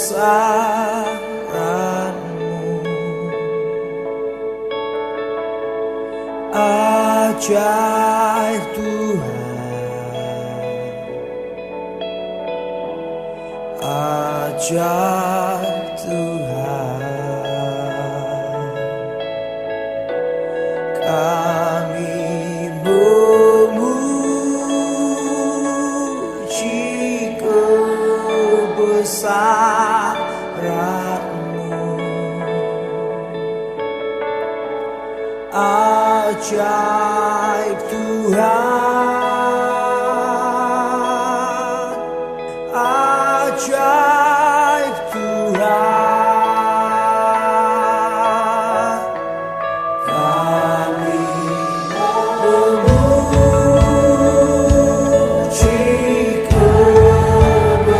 kebesaran-Mu. Ajaib Tuhan, ajaib Tuhan, kami memuji kebesaran-Mu. Ajaib Tuhan, ajaib Tuhan, kami memuji kebesaran-Mu.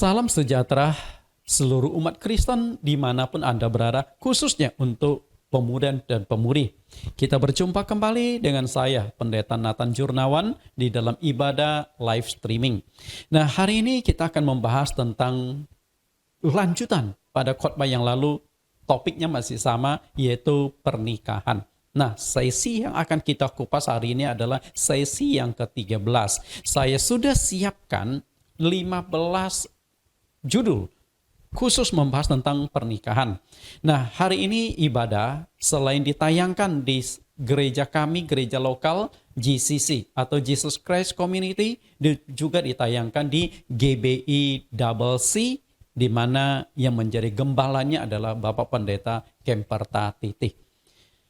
Salam sejahtera seluruh umat Kristen dimanapun Anda berada, khususnya untuk pemuda dan pemudi. Kita berjumpa kembali dengan saya, Pendeta Nathan Jurnawan, di dalam ibadah live streaming. Nah, hari ini kita akan membahas tentang lanjutan pada khotbah yang lalu. Topiknya masih sama, yaitu pernikahan. Nah, sesi yang akan kita kupas hari ini adalah sesi yang ke-13. Saya sudah siapkan 15 judul khusus membahas tentang pernikahan. Nah, hari ini ibadah selain ditayangkan di gereja kami, gereja lokal GCC atau Jesus Christ Community, juga ditayangkan di GBI Double C, di mana yang menjadi gembalanya adalah Bapak Pendeta Kemperta Titih.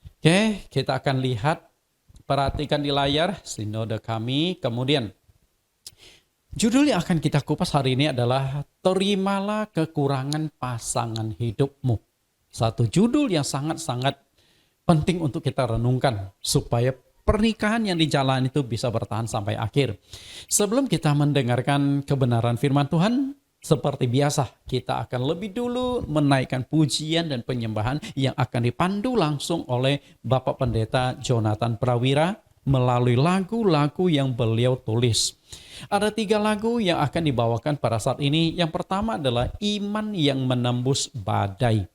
Oke, kita akan lihat, perhatikan di layar sinode kami. Kemudian Judul yang akan kita kupas hari ini adalah Terimalah Kekurangan Pasangan Hidupmu. Satu judul yang sangat-sangat penting untuk kita renungkan supaya pernikahan yang dijalani itu bisa bertahan sampai akhir. Sebelum kita mendengarkan kebenaran firman Tuhan, seperti biasa kita akan lebih dulu menaikkan pujian dan penyembahan yang akan dipandu langsung oleh Bapak Pendeta Jonathan Prawira melalui lagu-lagu yang beliau tulis. Ada 3 lagu yang akan dibawakan pada saat ini. Yang pertama adalah Iman yang Menembus Badai.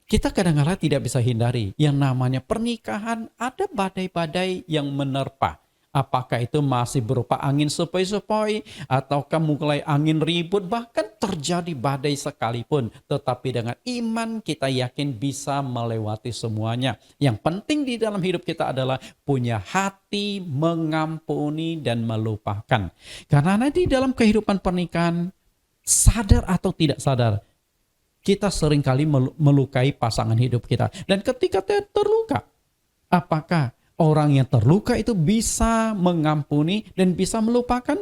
Kita kadang-kadang tidak bisa hindari yang namanya pernikahan, ada badai-badai yang menerpa. Apakah itu masih berupa angin sepoi-sepoi, ataukah mulai angin ribut, bahkan terjadi badai sekalipun. Tetapi dengan iman kita yakin bisa melewati semuanya. Yang penting di dalam hidup kita adalah punya hati mengampuni dan melupakan. Karena nanti dalam kehidupan pernikahan, sadar atau tidak sadar, kita seringkali melukai pasangan hidup kita. Dan ketika terluka, apakah orang yang terluka itu bisa mengampuni dan bisa melupakan?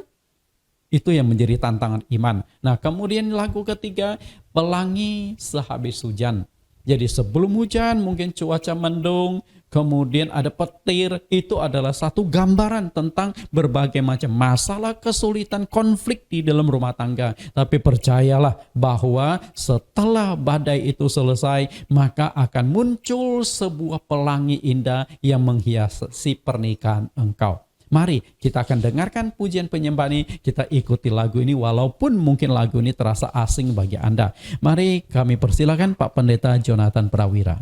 Itu yang menjadi tantangan iman. Nah, kemudian lagu ketiga, Pelangi Sehabis Hujan. Jadi sebelum hujan mungkin cuaca mendung, kemudian ada petir, itu adalah satu gambaran tentang berbagai macam masalah, kesulitan, konflik di dalam rumah tangga. Tapi percayalah bahwa setelah badai itu selesai, maka akan muncul sebuah pelangi indah yang menghiasi pernikahan engkau. Mari kita akan dengarkan pujian penyembahan ini, kita ikuti lagu ini walaupun mungkin lagu ini terasa asing bagi Anda. Mari kami persilakan Pak Pendeta Jonathan Prawira.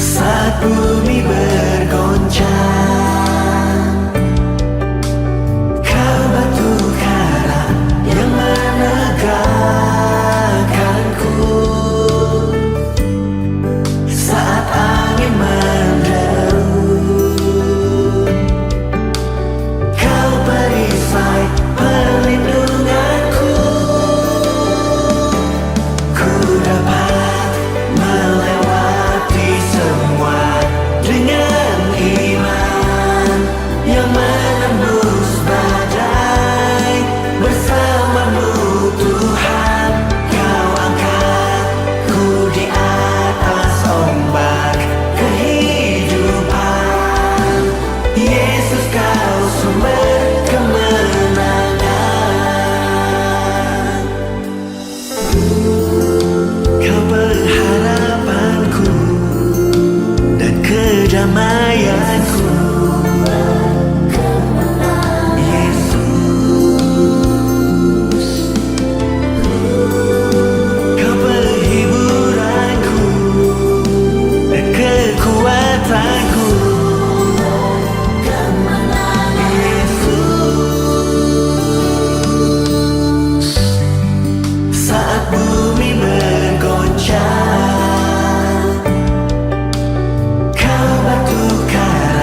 Saat bumi bergoncang, Kau batu karang yang menegakkanku. Saat angin menderu, Kau perisai perlindunganku. Ku dapat melewati semua dengan iman yang menembus badai. Bersamamu Tuhan, Kau angkatku di atas ombak kehidupan. Yesus, Kau sumber kemenangan. Kau pengharapanku dan kedamaianku. Yesus, Kau penghiburanku dan kekuatanku. Yesus, saat bumi bergoncang, Kau batu karang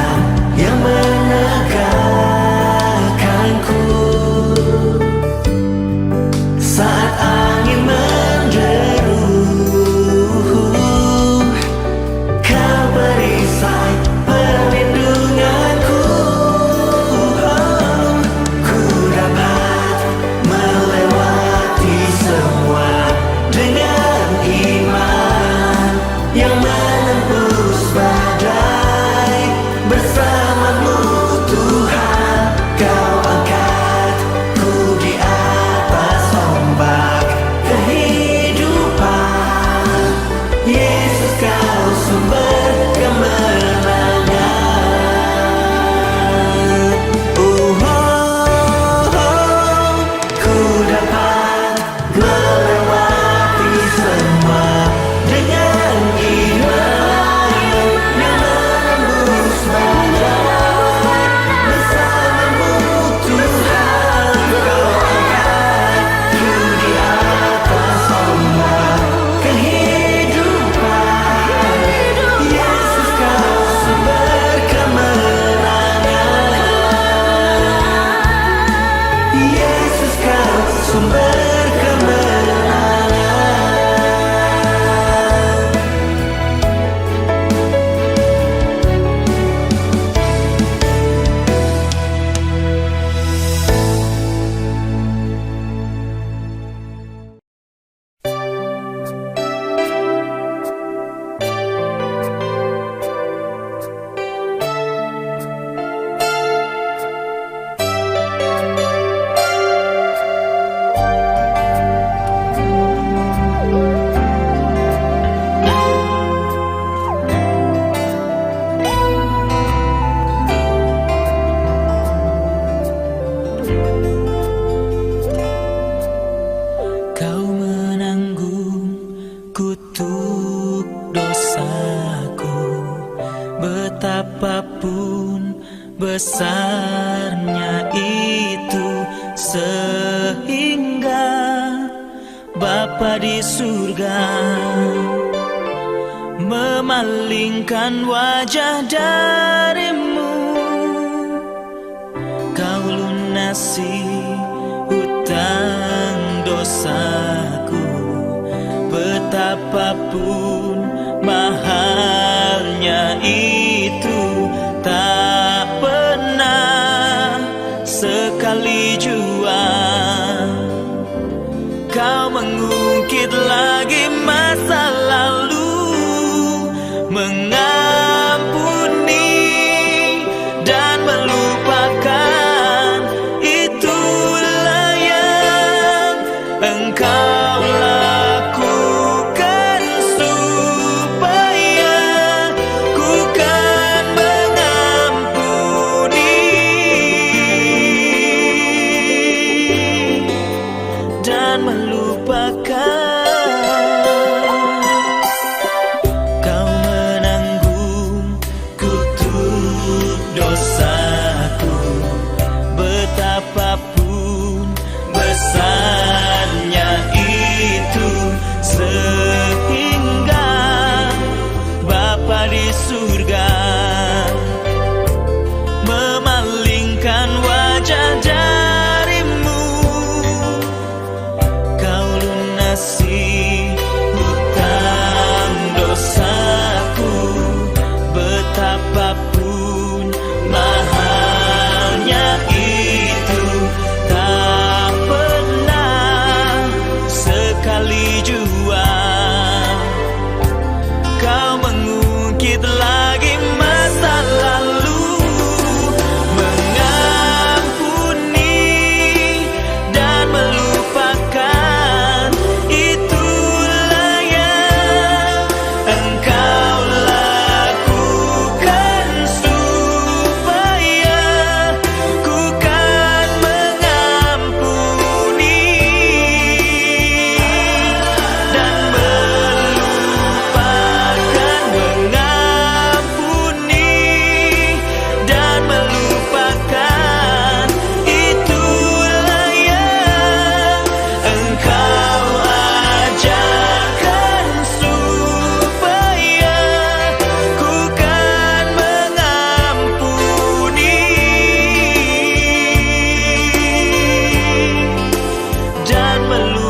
Betapapun besarnya itu, sehingga Bapa di surga memalingkan wajah darimu. Kau lunasi hutang dosaku, betapapun mahalnya itu, tak pernah sekali jua Kau mengungkit lagi masa lalu, mengampuni dan melupakan. Itulah yang Engkau lakukan, supaya ku kan mengampuni dan melupakan. Kau menanggung kutuk dosaku, betapapun besarnya itu, sehingga Bapa di surga memalingkan wajah darimu. Kau lunasi hutang dosaku, betapapun mahalnya itu, tak pernah sekali jua Kau mengungkit lagi masa lalu, mengampuni dan melupakan. Itulah yang Engkau lakukan, supaya ku kan mengampuni dan melupakan, mengampuni dan melupakan. Itulah yang Engkau ajarkan, supaya ku kan mengampuni dan melupakan.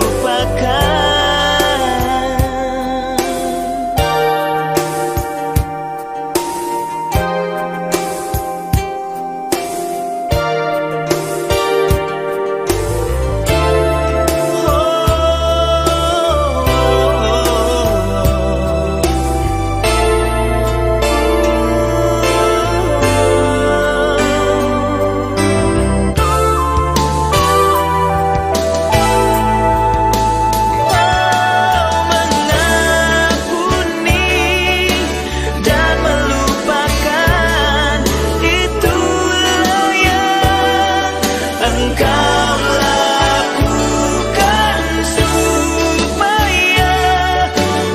Mengampuni dan melupakan. Itulah yang Engkau lakukan, supaya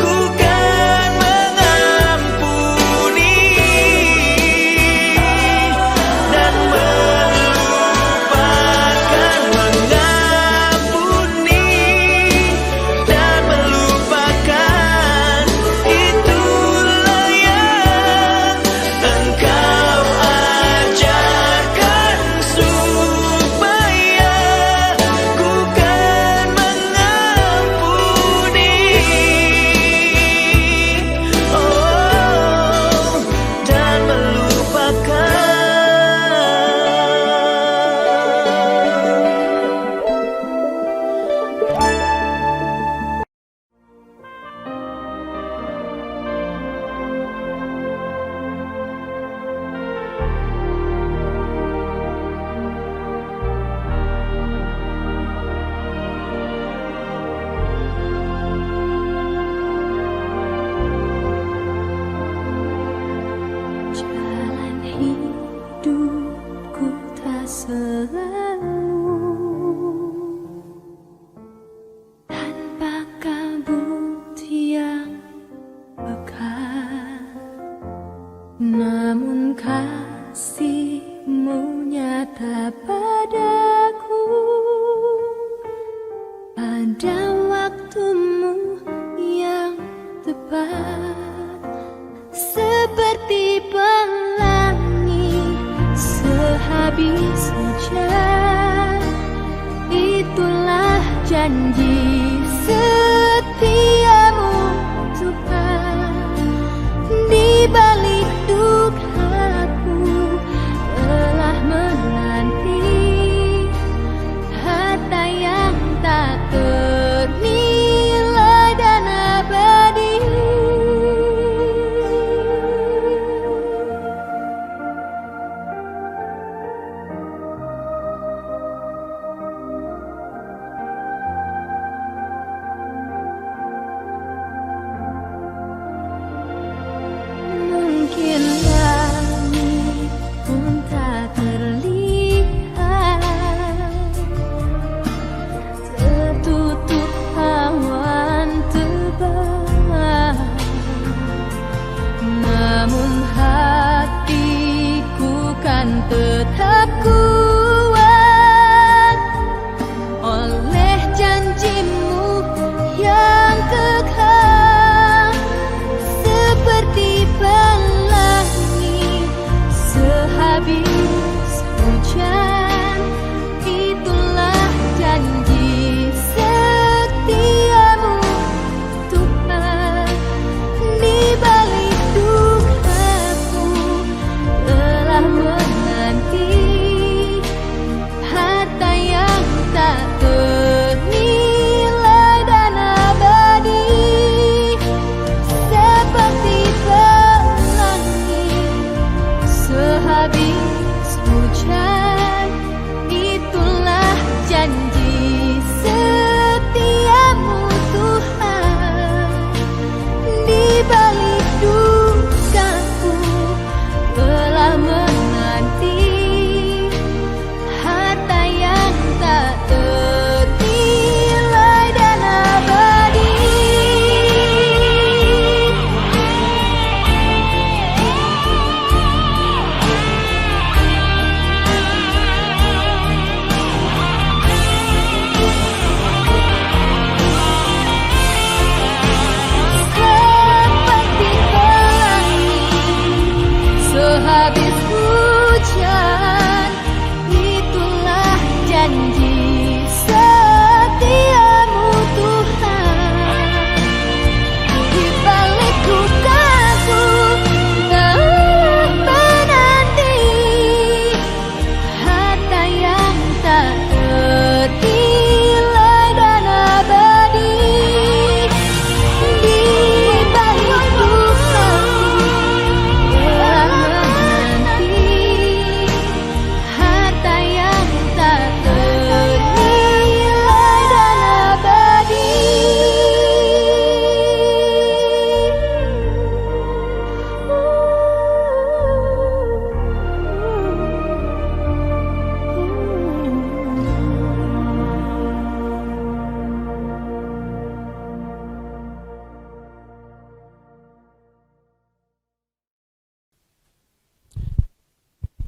ku kan mengampuni dan melupakan, mengampuni dan melupakan. Itulah yang Engkau ajarkan, supaya ku kan mengampuni, oh, dan melupakan. Jalan hidupku tak selalu tanpa kabut yang pekat, namun kasih-Mu nyata padaku. Pada waktu-Mu yang tepat, seperti pelangi sehabis hujan, itulah janji setia-Mu Tuhan. Di balik dukaku telah menanti harta yang tak ternilai dan abadi. Mungkin langit pun tak terlihat, tertutup awan tebal, namun hatiku kan tetap kuat oleh janji-Mu yang kekal. Seperti pelangi sehabis hujan, itulah janji setia-Mu Tuhan. Di balik dukaku telah menanti harta yang tak ternilai dan abadi. Seperti pelangi sehabis hujan, itulah janji setiamu Tuhan. Di balik dukaku telah menanti harta yang tak ternilai dan abadi. Seperti pelangi sehabis hujan, itulah janji setiamu Tuhan. Di balik dukaku telah menanti harta yang tak ternilai dan abadi. Di balik dukaku telah menanti harta yang tak ternilai dan abadi.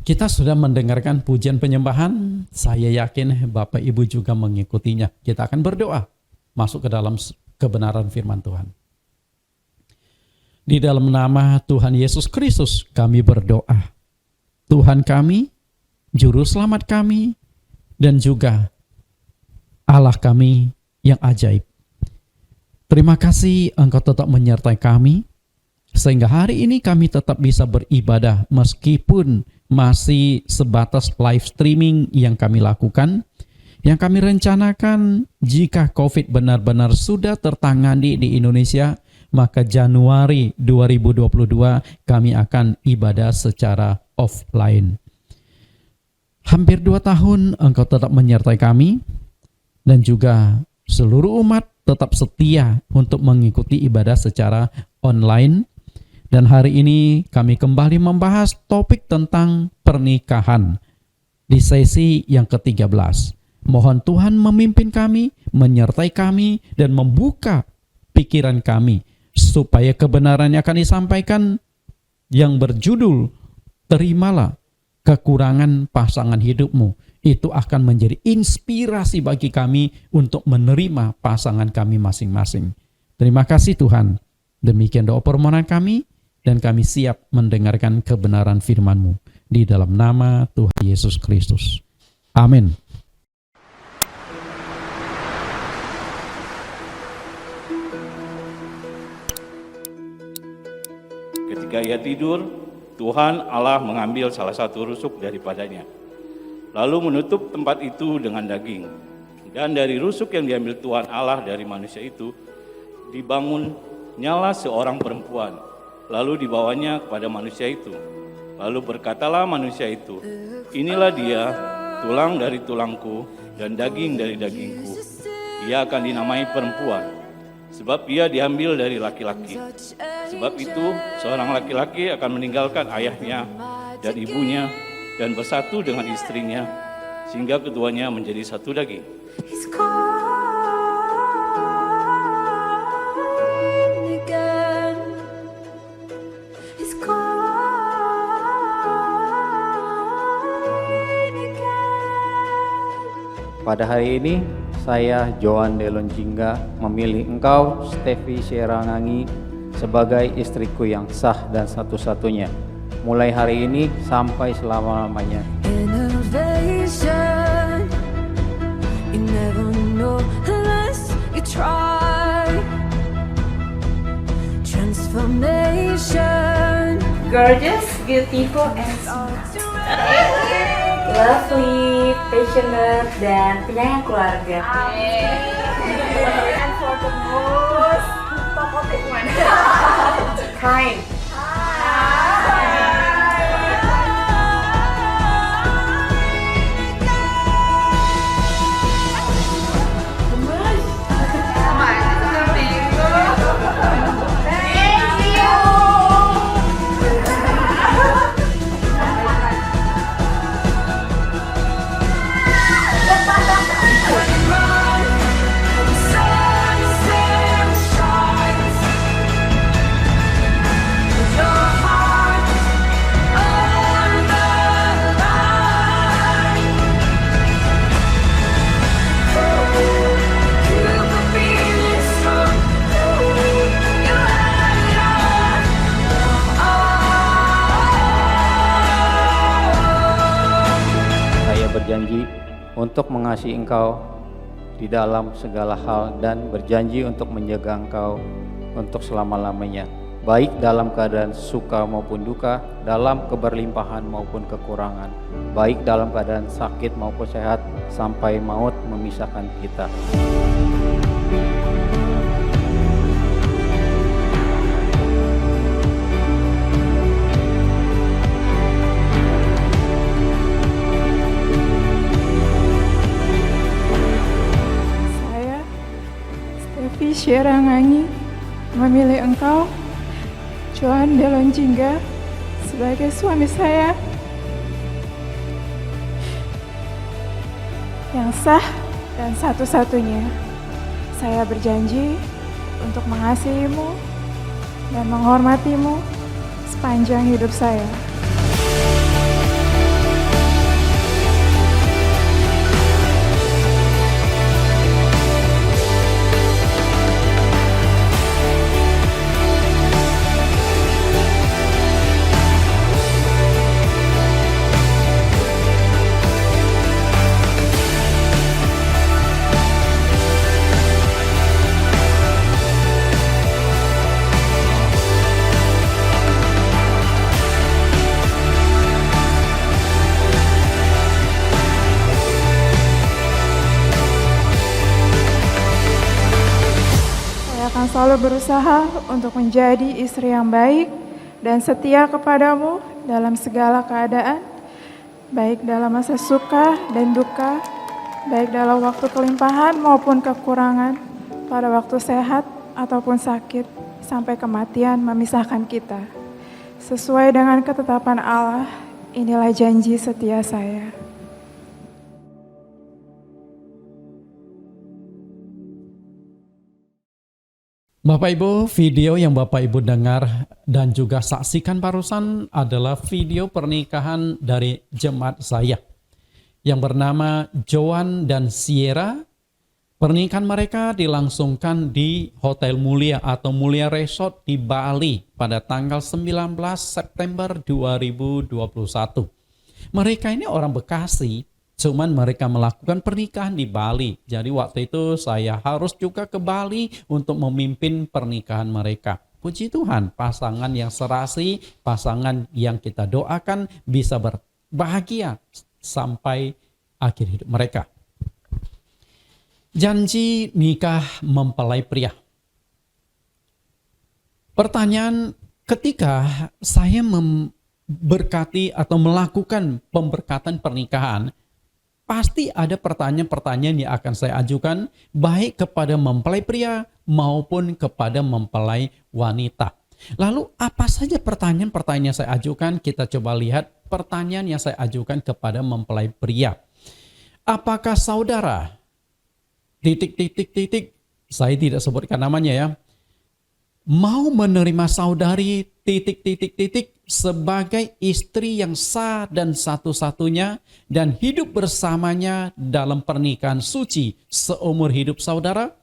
Kita sudah mendengarkan pujian penyembahan. Saya yakin Bapak Ibu juga mengikutinya. Kita akan berdoa masuk ke dalam kebenaran firman Tuhan. Di dalam nama Tuhan Yesus Kristus kami berdoa. Tuhan kami, Juru Selamat kami, dan juga Allah kami yang ajaib. Terima kasih Engkau tetap menyertai kami, sehingga hari ini kami tetap bisa beribadah meskipun masih sebatas live streaming yang kami lakukan, yang kami rencanakan jika COVID benar-benar sudah tertangani di Indonesia, maka Januari 2022 kami akan ibadah secara offline. Hampir 2 tahun Engkau tetap menyertai kami, dan juga seluruh umat tetap setia untuk mengikuti ibadah secara online. Dan hari ini kami kembali membahas topik tentang pernikahan di sesi yang ke-13. Mohon Tuhan memimpin kami, menyertai kami, dan membuka pikiran kami supaya kebenaran yang akan disampaikan yang berjudul Terimalah Kekurangan Pasangan Hidupmu. Itu akan menjadi inspirasi bagi kami untuk menerima pasangan kami masing-masing. Terima kasih Tuhan. Demikian doa permohonan kami, dan kami siap mendengarkan kebenaran firman-Mu. Di dalam nama Tuhan Yesus Kristus. Amin. Ketika ia tidur, Tuhan Allah mengambil salah satu rusuk daripadanya, lalu menutup tempat itu dengan daging. Dan dari rusuk yang diambil Tuhan Allah dari manusia itu, dibangunnyalah seorang perempuan, lalu dibawanya kepada manusia itu. Lalu berkatalah manusia itu, inilah dia, tulang dari tulangku dan daging dari dagingku. Ia akan dinamai perempuan, sebab ia diambil dari laki-laki. Sebab itu, seorang laki-laki akan meninggalkan ayahnya dan ibunya dan bersatu dengan istrinya, sehingga keduanya menjadi satu daging. He's calling again. He's calling again. Pada hari ini, saya Joan Delon Jingga memilih engkau, Stevi Sierangangi, sebagai istriku yang sah dan satu-satunya, mulai hari ini sampai selama-lamanya. Innovation, you never know unless you try. Transformation, Gorgeous, beautiful, and smart. Lovely, passionate, dan penyayang keluarga. And for the most talkative one. Kind. Berjanji untuk mengasihi engkau di dalam segala hal dan berjanji untuk menjaga engkau untuk selama-lamanya, baik dalam keadaan suka maupun duka, dalam keberlimpahan maupun kekurangan, baik dalam keadaan sakit maupun sehat, sampai maut memisahkan kita. Sierangangi memilih engkau, Joan Delon Jingga, sebagai suami saya yang sah dan satu-satunya. Saya berjanji untuk mengasihimu dan menghormatimu sepanjang hidup saya. Selalu berusaha untuk menjadi istri yang baik dan setia kepadamu dalam segala keadaan, baik dalam masa suka dan duka, baik dalam waktu kelimpahan maupun kekurangan, pada waktu sehat ataupun sakit, sampai kematian memisahkan kita. Sesuai dengan ketetapan Allah, inilah janji setia saya. Bapak Ibu, video yang Bapak Ibu dengar dan juga saksikan barusan adalah video pernikahan dari jemaat saya yang bernama Joan dan Sierra. Pernikahan mereka dilangsungkan di Hotel Mulia atau Mulia Resort di Bali pada tanggal 19 September 2021. Mereka ini orang Bekasi, cuman mereka melakukan pernikahan di Bali. Jadi waktu itu saya harus juga ke Bali untuk memimpin pernikahan mereka. Puji Tuhan, pasangan yang serasi, pasangan yang kita doakan bisa berbahagia sampai akhir hidup mereka. Janji nikah mempelai pria. Pertanyaan, ketika saya memberkati atau melakukan pemberkatan pernikahan, pasti ada pertanyaan-pertanyaan yang akan saya ajukan baik kepada mempelai pria maupun kepada mempelai wanita. Lalu apa saja pertanyaan-pertanyaan yang saya ajukan? Kita coba lihat pertanyaan yang saya ajukan kepada mempelai pria. Apakah saudara saya tidak sebutkan namanya ya, mau menerima saudari sebagai istri yang sah dan satu-satunya dan hidup bersamanya dalam pernikahan suci seumur hidup saudara?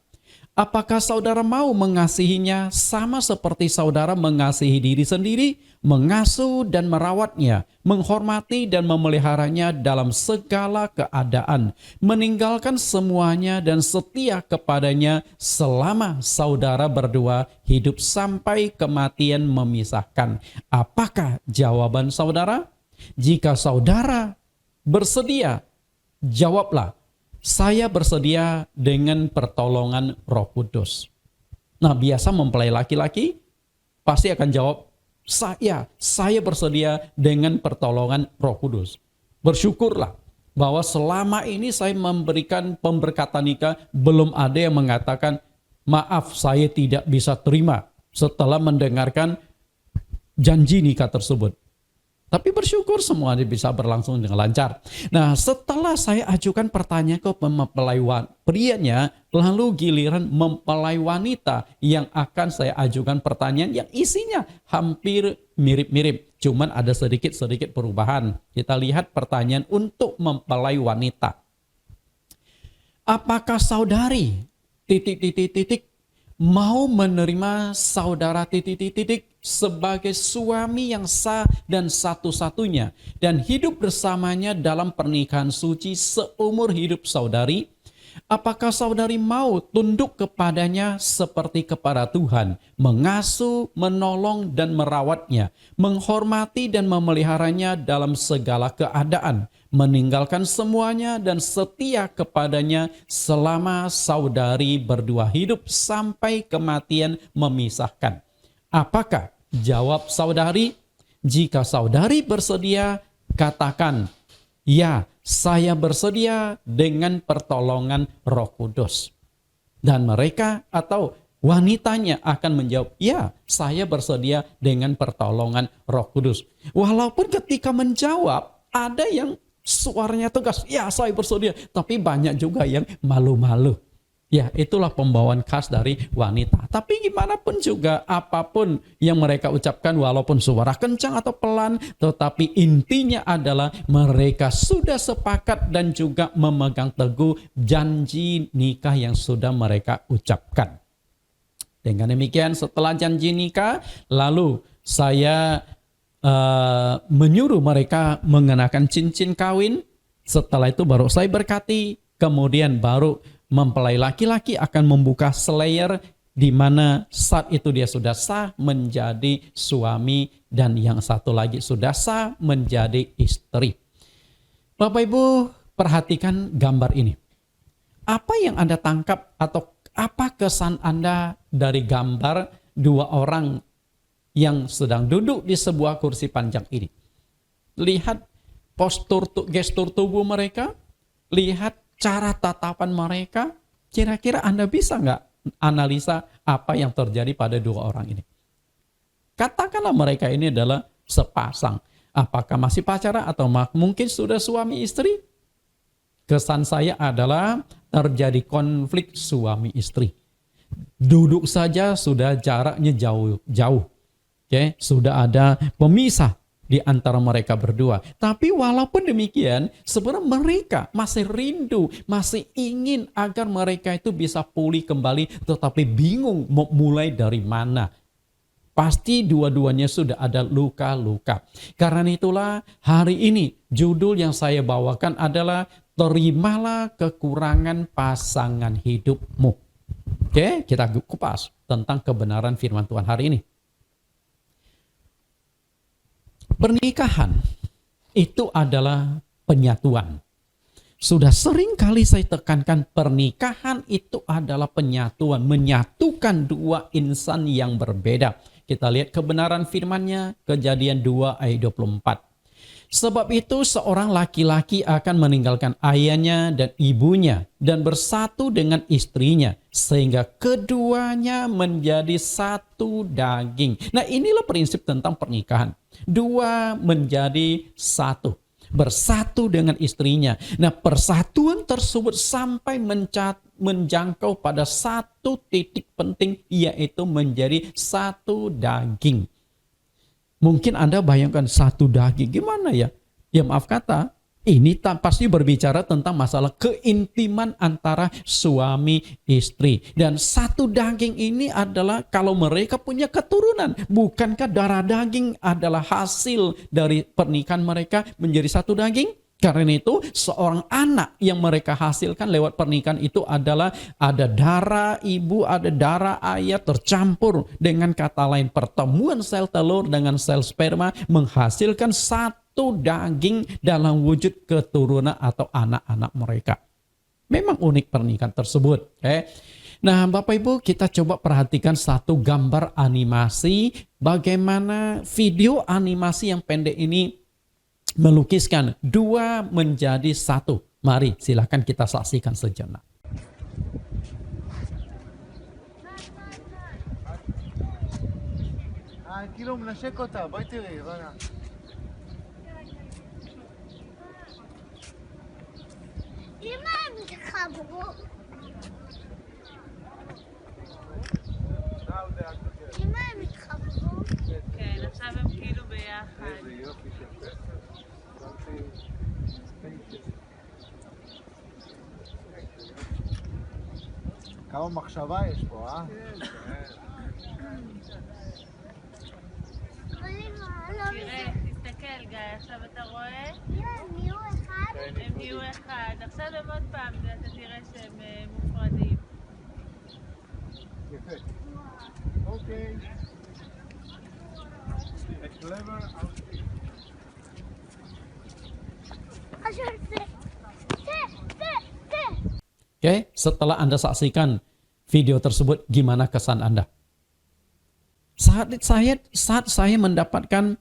Apakah saudara mau mengasihinya sama seperti saudara mengasihi diri sendiri, mengasuh dan merawatnya, menghormati dan memeliharanya dalam segala keadaan, meninggalkan semuanya dan setia kepadanya selama saudara berdua hidup sampai kematian memisahkan? Apakah jawaban saudara? Jika saudara bersedia, jawablah, saya bersedia dengan pertolongan Roh Kudus. Nah, biasa mempelai laki-laki pasti akan jawab, saya bersedia dengan pertolongan Roh Kudus. Bersyukurlah bahwa selama ini saya memberikan pemberkatan nikah, belum ada yang mengatakan, maaf saya tidak bisa terima setelah mendengarkan janji nikah tersebut. Tapi bersyukur semuanya bisa berlangsung dengan lancar. Nah, setelah saya ajukan pertanyaan ke mempelai prianya, lalu giliran mempelai wanita yang akan saya ajukan pertanyaan yang isinya hampir mirip-mirip. Cuman ada sedikit-sedikit perubahan. Kita lihat pertanyaan untuk mempelai wanita. Apakah saudari mau menerima saudara sebagai suami yang sah dan satu-satunya dan hidup bersamanya dalam pernikahan suci seumur hidup saudari? Apakah saudari mau tunduk kepadanya seperti kepada Tuhan, mengasuh, menolong dan merawatnya, menghormati dan memeliharanya dalam segala keadaan, meninggalkan semuanya dan setia kepadanya selama saudari berdua hidup sampai kematian memisahkan? Apakah jawab saudari? Jika saudari bersedia, katakan, ya, saya bersedia dengan pertolongan Roh Kudus. Dan mereka atau wanitanya akan menjawab, ya, saya bersedia dengan pertolongan Roh Kudus. Walaupun ketika menjawab, ada yang suaranya tegas, ya saya bersedia, tapi banyak juga yang malu-malu. Ya, itulah pembawaan khas dari wanita. Tapi gimana pun juga, apapun yang mereka ucapkan, walaupun suara kencang atau pelan, tetapi intinya adalah mereka sudah sepakat dan juga memegang teguh janji nikah yang sudah mereka ucapkan. Dengan demikian, setelah janji nikah, lalu saya menyuruh mereka mengenakan cincin kawin. Setelah itu baru saya berkati, kemudian baru mempelai laki-laki akan membuka slayer di mana saat itu dia sudah sah menjadi suami dan yang satu lagi sudah sah menjadi istri. Bapak Ibu, perhatikan gambar ini. Apa yang Anda tangkap atau apa kesan Anda dari gambar dua orang yang sedang duduk di sebuah kursi panjang ini? Lihat gestur tubuh mereka, lihat cara tatapan mereka, kira-kira Anda bisa nggak analisa apa yang terjadi pada dua orang ini? Katakanlah mereka ini adalah sepasang. Apakah masih pacaran atau mungkin sudah suami istri? Kesan saya adalah terjadi konflik suami istri. Duduk saja sudah jaraknya jauh. Oke, sudah ada pemisah di antara mereka berdua. Tapi walaupun demikian, sebenarnya mereka masih rindu, masih ingin agar mereka itu bisa pulih kembali, tetapi bingung mau mulai dari mana. Pasti dua-duanya sudah ada luka-luka. Karena itulah hari ini judul yang saya bawakan adalah terimalah kekurangan pasangan hidupmu. Oke, kita kupas tentang kebenaran firman Tuhan hari ini. Pernikahan itu adalah penyatuan. Sudah sering kali saya tekankan pernikahan itu adalah penyatuan. Menyatukan dua insan yang berbeda. Kita lihat kebenaran firman-Nya, Kejadian 2 ayat 24. Sebab itu seorang laki-laki akan meninggalkan ayahnya dan ibunya dan bersatu dengan istrinya. Sehingga keduanya menjadi satu daging. Nah, inilah prinsip tentang pernikahan. Dua menjadi satu. Bersatu dengan istrinya. Nah, persatuan tersebut sampai menjangkau pada satu titik penting, yaitu menjadi satu daging. Mungkin Anda bayangkan satu daging, gimana ya? Ya maaf kata, ini pasti berbicara tentang masalah keintiman antara suami istri. Dan satu daging ini adalah kalau mereka punya keturunan. Bukankah darah daging adalah hasil dari pernikahan mereka menjadi satu daging? Karena itu seorang anak yang mereka hasilkan lewat pernikahan itu adalah ada darah ibu, ada darah ayah tercampur. Dengan kata lain, pertemuan sel telur dengan sel sperma menghasilkan satu daging dalam wujud keturunan atau anak-anak mereka. Memang unik pernikahan tersebut. Nah, Bapak Ibu, kita coba perhatikan satu gambar animasi bagaimana video animasi yang pendek ini melukiskan dua menjadi satu. Mari silakan kita saksikan sejenak. כאילו מנשק אותה, בואי תראי, רנה. אמא, הם התחברו. אמא, הם התחברו. כן, עכשיו הם כאילו ביחד. איזה יופי של פסק. כמה מחשבה יש פה, אה? תראה, תסתכל גיא, עכשיו אתה רואה? הם נהיו אחד. הם נהיו אחד. עכשיו הם עוד פעם, אתה תראה שהם מופרדים. יפה. אוקיי. קלבר אאוטפיט. עכשיו זה. Oke, setelah Anda saksikan video tersebut, gimana kesan Anda? Saat saya mendapatkan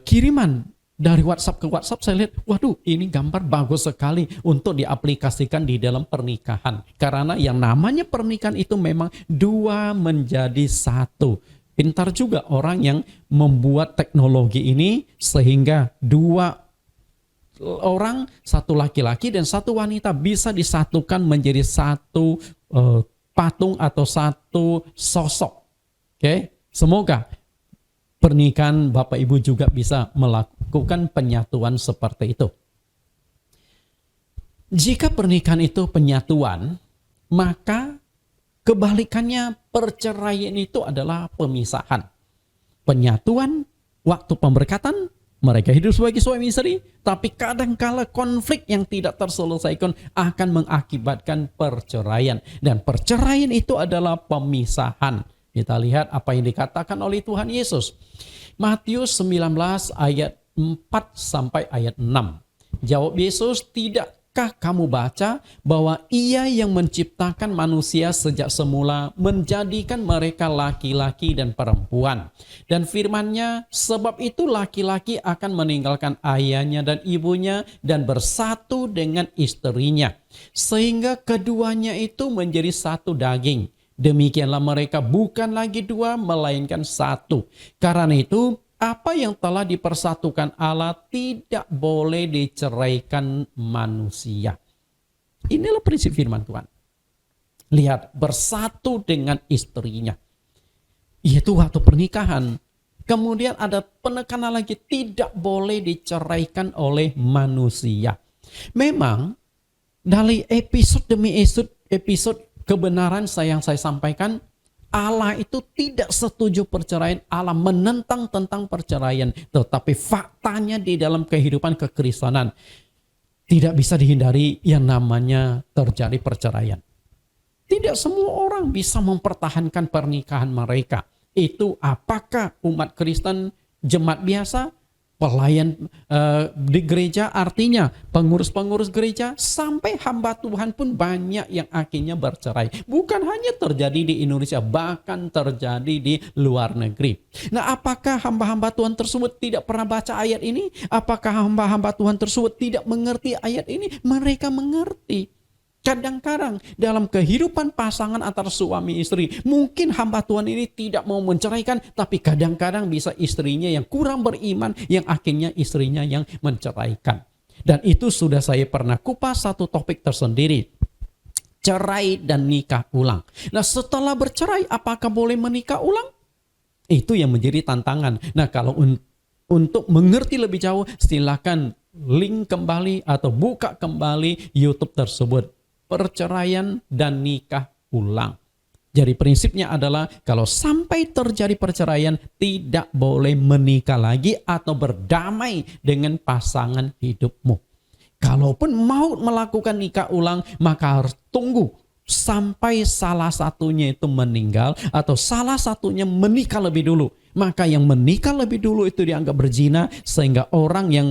kiriman dari WhatsApp ke WhatsApp, saya lihat, waduh, ini gambar bagus sekali untuk diaplikasikan di dalam pernikahan. Karena yang namanya pernikahan itu memang dua menjadi satu. Pintar juga orang yang membuat teknologi ini sehingga dua orang, satu laki-laki dan satu wanita bisa disatukan menjadi satu patung atau satu sosok. Oke, semoga pernikahan Bapak Ibu juga bisa melakukan penyatuan seperti itu. Jika pernikahan itu penyatuan, maka kebalikannya perceraian itu adalah pemisahan. Penyatuan waktu pemberkatan, mereka hidup sebagai suami istri, tapi kadangkala konflik yang tidak terselesaikan akan mengakibatkan perceraian. Dan perceraian itu adalah pemisahan. Kita lihat apa yang dikatakan oleh Tuhan Yesus. Matius 19 ayat 4 sampai ayat 6. Jawab Yesus, tidakkah kamu baca bahwa Ia yang menciptakan manusia sejak semula menjadikan mereka laki-laki dan perempuan. Dan firman-Nya, sebab itu laki-laki akan meninggalkan ayahnya dan ibunya dan bersatu dengan istrinya. Sehingga keduanya itu menjadi satu daging. Demikianlah mereka bukan lagi dua, melainkan satu. Karena itu, apa yang telah dipersatukan Allah tidak boleh diceraikan manusia. Inilah prinsip firman Tuhan. Lihat, bersatu dengan istrinya. Itu waktu pernikahan. Kemudian ada penekanan lagi, tidak boleh diceraikan oleh manusia. Memang dari episode demi episode kebenaran yang saya sampaikan, Allah itu tidak setuju perceraian. Allah menentang tentang perceraian. Tetapi faktanya di dalam kehidupan kekristenan tidak bisa dihindari yang namanya terjadi perceraian. Tidak semua orang bisa mempertahankan pernikahan mereka. Itu apakah umat Kristen, jemaat biasa, pelayan di gereja, artinya pengurus-pengurus gereja, sampai hamba Tuhan pun banyak yang akhirnya bercerai. Bukan hanya terjadi di Indonesia, bahkan terjadi di luar negeri. Nah, apakah hamba-hamba Tuhan tersebut tidak pernah baca ayat ini? Apakah hamba-hamba Tuhan tersebut tidak mengerti ayat ini? Mereka mengerti. Kadang-kadang dalam kehidupan pasangan antara suami istri, mungkin hamba Tuhan ini tidak mau menceraikan, tapi kadang-kadang bisa istrinya yang kurang beriman, yang akhirnya istrinya yang menceraikan. Dan itu sudah saya pernah kupas satu topik tersendiri. Cerai dan nikah ulang. Nah, setelah bercerai, apakah boleh menikah ulang? Itu yang menjadi tantangan. Nah, kalau untuk mengerti lebih jauh, silakan link kembali atau buka kembali YouTube tersebut. Perceraian dan nikah ulang. Jadi prinsipnya adalah kalau sampai terjadi perceraian, tidak boleh menikah lagi atau berdamai dengan pasangan hidupmu. Kalaupun mau melakukan nikah ulang, maka harus tunggu sampai salah satunya itu meninggal atau salah satunya menikah lebih dulu. Maka yang menikah lebih dulu itu dianggap berzina, sehingga orang yang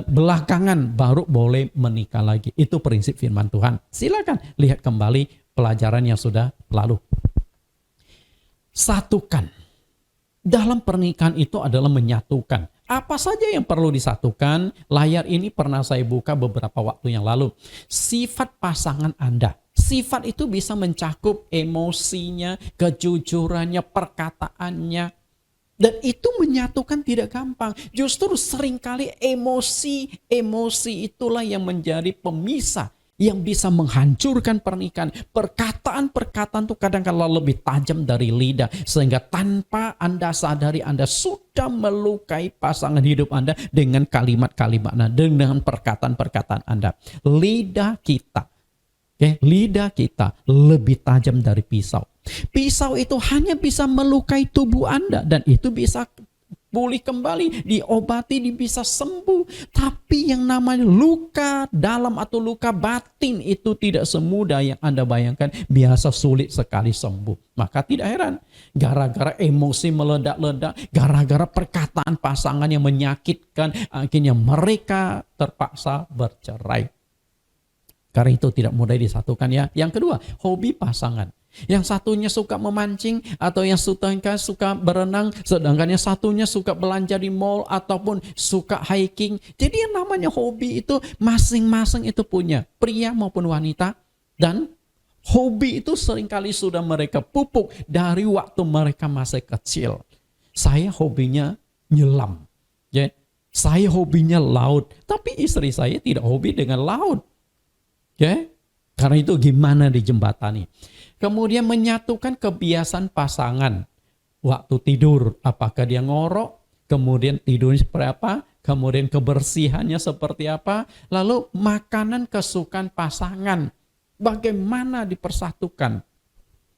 belakangan baru boleh menikah lagi. Itu prinsip firman Tuhan. Silakan lihat kembali pelajaran yang sudah lalu. Satukan. Dalam pernikahan itu adalah menyatukan. Apa saja yang perlu disatukan? Layar ini pernah saya buka beberapa waktu yang lalu. Sifat pasangan Anda. Sifat itu bisa mencakup emosinya, kejujurannya, perkataannya. Dan itu menyatukan tidak gampang. Justru seringkali emosi itulah yang menjadi pemisah, yang bisa menghancurkan pernikahan. Perkataan-perkataan itu kadang-kadang lebih tajam dari lidah, sehingga tanpa Anda sadari Anda sudah melukai pasangan hidup Anda dengan kalimat-kalimat Anda, dengan perkataan-perkataan Anda. Lidah kita lebih tajam dari pisau. Pisau itu hanya bisa melukai tubuh Anda, dan itu bisa pulih kembali, diobati, bisa sembuh. Tapi yang namanya luka dalam atau luka batin itu tidak semudah yang Anda bayangkan, biasa sulit sekali sembuh. Maka tidak heran, gara-gara emosi meledak-ledak, gara-gara perkataan pasangan yang menyakitkan, akhirnya mereka terpaksa bercerai. Karena itu tidak mudah disatukan ya. Yang kedua, hobi pasangan. Yang satunya suka memancing atau yang suka berenang, sedangkan yang satunya suka belanja di mall ataupun suka hiking. Jadi yang namanya hobi itu masing-masing itu punya, pria maupun wanita, dan hobi itu seringkali sudah mereka pupuk dari waktu mereka masih kecil. Saya hobinya nyelam, ya. Saya hobinya laut, tapi istri saya tidak hobi dengan laut. Ya, karena itu gimana dijembatani. Kemudian menyatukan kebiasaan pasangan. Waktu tidur, apakah dia ngorok, kemudian tidurnya seperti apa, kemudian kebersihannya seperti apa, lalu makanan kesukaan pasangan, bagaimana dipersatukan.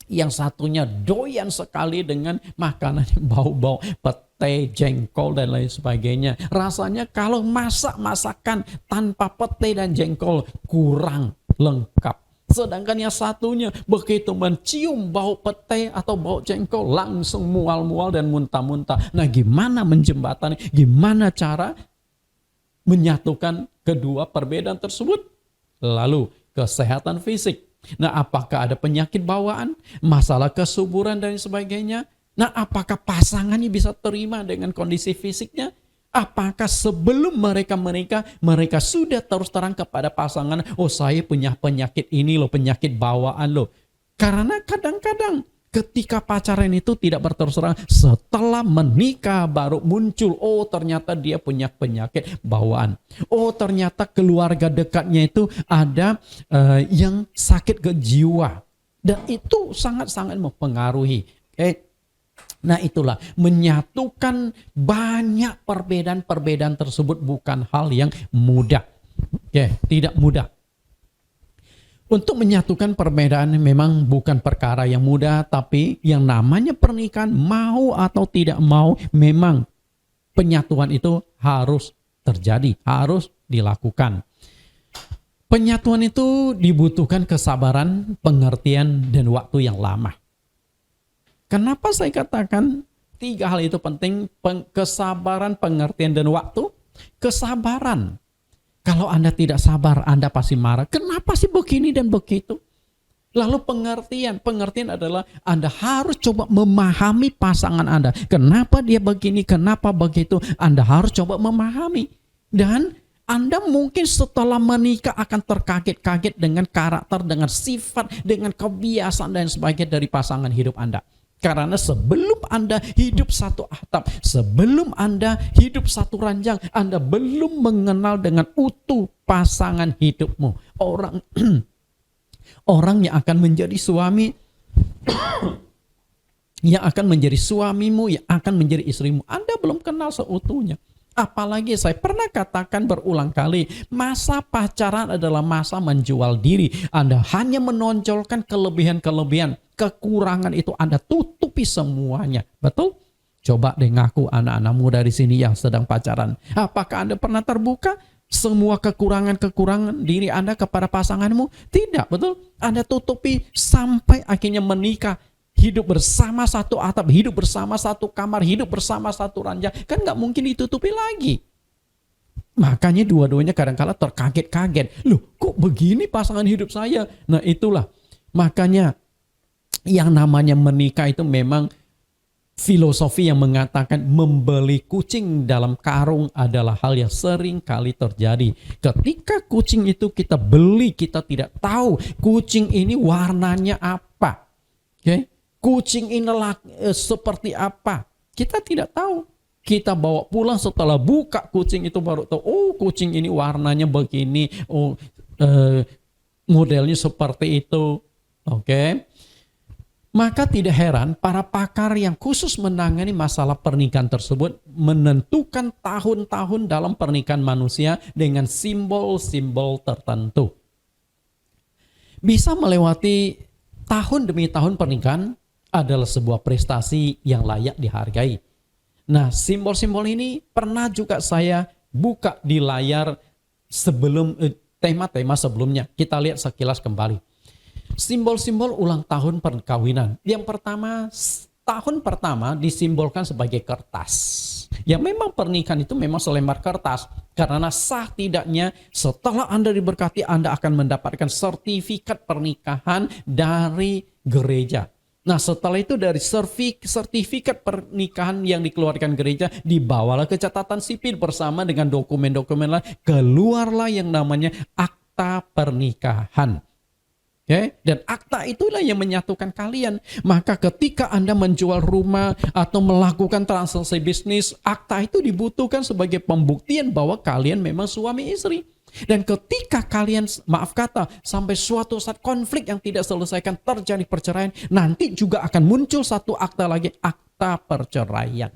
Yang satunya doyan sekali dengan makanan yang bau-bau, pete, jengkol, dan lain sebagainya. Rasanya kalau masakan tanpa pete dan jengkol kurang lengkap. Sedangkan yang satunya begitu mencium bau pete atau bau jengkol langsung mual-mual dan muntah-muntah. Nah, gimana menjembatani? Gimana cara menyatukan kedua perbedaan tersebut? Lalu kesehatan fisik. Nah, apakah ada penyakit bawaan, masalah kesuburan dan sebagainya? Nah, apakah pasangannya bisa terima dengan kondisi fisiknya? Apakah sebelum mereka menikah, mereka sudah terus terang kepada pasangan, oh saya punya penyakit ini loh, penyakit bawaan loh. Karena kadang-kadang Ketika pacaran itu tidak berterus terang, setelah menikah baru muncul, oh ternyata dia punya penyakit bawaan. Oh ternyata keluarga dekatnya itu ada yang sakit ke jiwa. Dan itu sangat-sangat mempengaruhi. Nah itulah, menyatukan banyak perbedaan-perbedaan tersebut bukan hal yang mudah. Tidak mudah. Untuk menyatukan perbedaan memang bukan perkara yang mudah, tapi yang namanya pernikahan, mau atau tidak mau, memang penyatuan itu harus terjadi, harus dilakukan. Penyatuan itu dibutuhkan kesabaran, pengertian, dan waktu yang lama. Kenapa saya katakan 3 hal itu penting? Kesabaran, pengertian, dan waktu. Kesabaran. Kalau Anda tidak sabar, Anda pasti marah. Kenapa sih begini dan begitu? Lalu pengertian. Pengertian adalah Anda harus coba memahami pasangan Anda. Kenapa dia begini, kenapa begitu. Anda harus coba memahami. Dan Anda mungkin setelah menikah akan terkaget-kaget dengan karakter, dengan sifat, dengan kebiasaan dan sebagainya dari pasangan hidup Anda. Karena sebelum Anda hidup satu atap, sebelum Anda hidup satu ranjang, Anda belum mengenal dengan utuh pasangan hidupmu. Orang yang akan menjadi suami, yang akan menjadi suamimu, yang akan menjadi istrimu, Anda belum kenal seutuhnya. Apalagi saya pernah katakan berulang kali, masa pacaran adalah masa menjual diri. Anda hanya menonjolkan kelebihan-kelebihan, kekurangan itu Anda tutupi semuanya. Betul? Coba deh ngaku anak-anak muda di sini yang sedang pacaran. Apakah Anda pernah terbuka semua kekurangan-kekurangan diri Anda kepada pasanganmu? Tidak, betul? Anda tutupi sampai akhirnya menikah. Hidup bersama satu atap, hidup bersama satu kamar, hidup bersama satu ranjang. Kan gak mungkin ditutupi lagi. Makanya dua-duanya kadang-kala terkaget-kaget. Loh kok begini pasangan hidup saya? Nah itulah. Makanya yang namanya menikah itu memang filosofi yang mengatakan membeli kucing dalam karung adalah hal yang sering kali terjadi. Ketika kucing itu kita beli, kita tidak tahu kucing ini warnanya apa. Oke? Kucing ini seperti apa? Kita tidak tahu. Kita bawa pulang setelah buka kucing itu baru tahu. Oh kucing ini warnanya begini. Oh modelnya seperti itu. Oke. Maka tidak heran para pakar yang khusus menangani masalah pernikahan tersebut menentukan tahun-tahun dalam pernikahan manusia dengan simbol-simbol tertentu. Bisa melewati tahun demi tahun pernikahan adalah sebuah prestasi yang layak dihargai. Nah, simbol-simbol ini pernah juga saya buka di layar sebelum tema-tema sebelumnya. Kita lihat sekilas kembali. Simbol-simbol ulang tahun perkawinan. Yang pertama, tahun pertama disimbolkan sebagai kertas. Ya memang pernikahan itu memang selembar kertas. Karena sah tidaknya setelah Anda diberkati, Anda akan mendapatkan sertifikat pernikahan dari gereja. Nah setelah itu dari sertifikat pernikahan yang dikeluarkan gereja, dibawalah ke catatan sipil bersama dengan dokumen-dokumen lain. Keluarlah yang namanya akta pernikahan. Okay? Dan akta itulah yang menyatukan kalian. Maka ketika Anda menjual rumah atau melakukan transaksi bisnis, akta itu dibutuhkan sebagai pembuktian bahwa kalian memang suami istri. Dan ketika kalian, maaf kata, sampai suatu saat konflik yang tidak selesaikan terjadi perceraian, nanti juga akan muncul satu akta lagi, akta perceraian.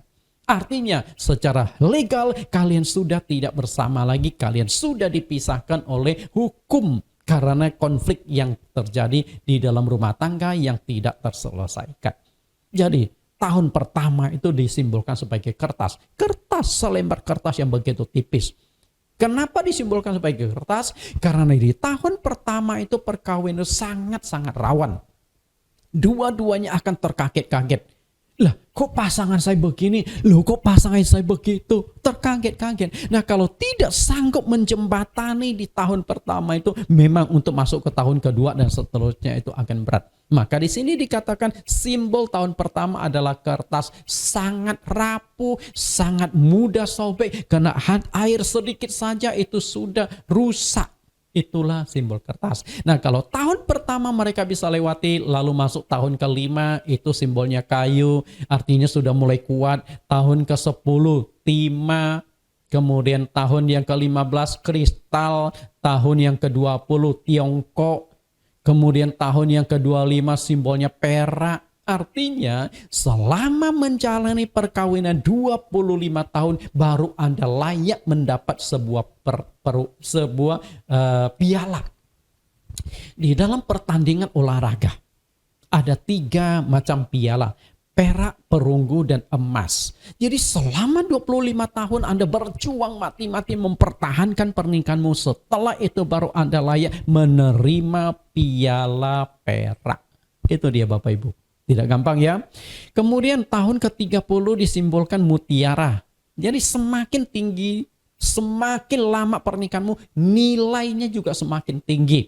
Artinya secara legal kalian sudah tidak bersama lagi, kalian sudah dipisahkan oleh hukum karena konflik yang terjadi di dalam rumah tangga yang tidak terselesaikan. Jadi tahun pertama itu disimbolkan sebagai kertas. Kertas, selembar kertas yang begitu tipis. Kenapa disimbolkan sebagai kertas? Karena di tahun pertama itu perkawinan sangat-sangat rawan. Dua-duanya akan terkaget-kaget. Lah kok pasangan saya begini? Loh kok pasangan saya begitu? Terkaget-kaget. Nah kalau tidak sanggup menjembatani di tahun pertama itu, memang untuk masuk ke tahun kedua dan seterusnya itu akan berat. Maka di sini dikatakan simbol tahun pertama adalah kertas, sangat rapuh, sangat mudah sobek karena air sedikit saja itu sudah rusak. Itulah simbol kertas. Nah, kalau tahun pertama mereka bisa lewati, lalu masuk tahun ke-5, itu simbolnya kayu, artinya sudah mulai kuat. Tahun ke-10, timah. Kemudian tahun yang ke-15, kristal. Tahun yang ke-20, tiongkok. Kemudian tahun yang ke-25, simbolnya perak. Artinya selama menjalani perkawinan 25 tahun baru Anda layak mendapat sebuah piala. Di dalam pertandingan olahraga ada 3 macam piala. Perak, perunggu, dan emas. Jadi selama 25 tahun Anda berjuang mati-mati mempertahankan pernikahanmu. Setelah itu baru Anda layak menerima piala perak. Itu dia Bapak Ibu. Tidak gampang ya. Kemudian tahun ke-30 disimbolkan mutiara. Jadi semakin tinggi, semakin lama pernikahanmu, nilainya juga semakin tinggi.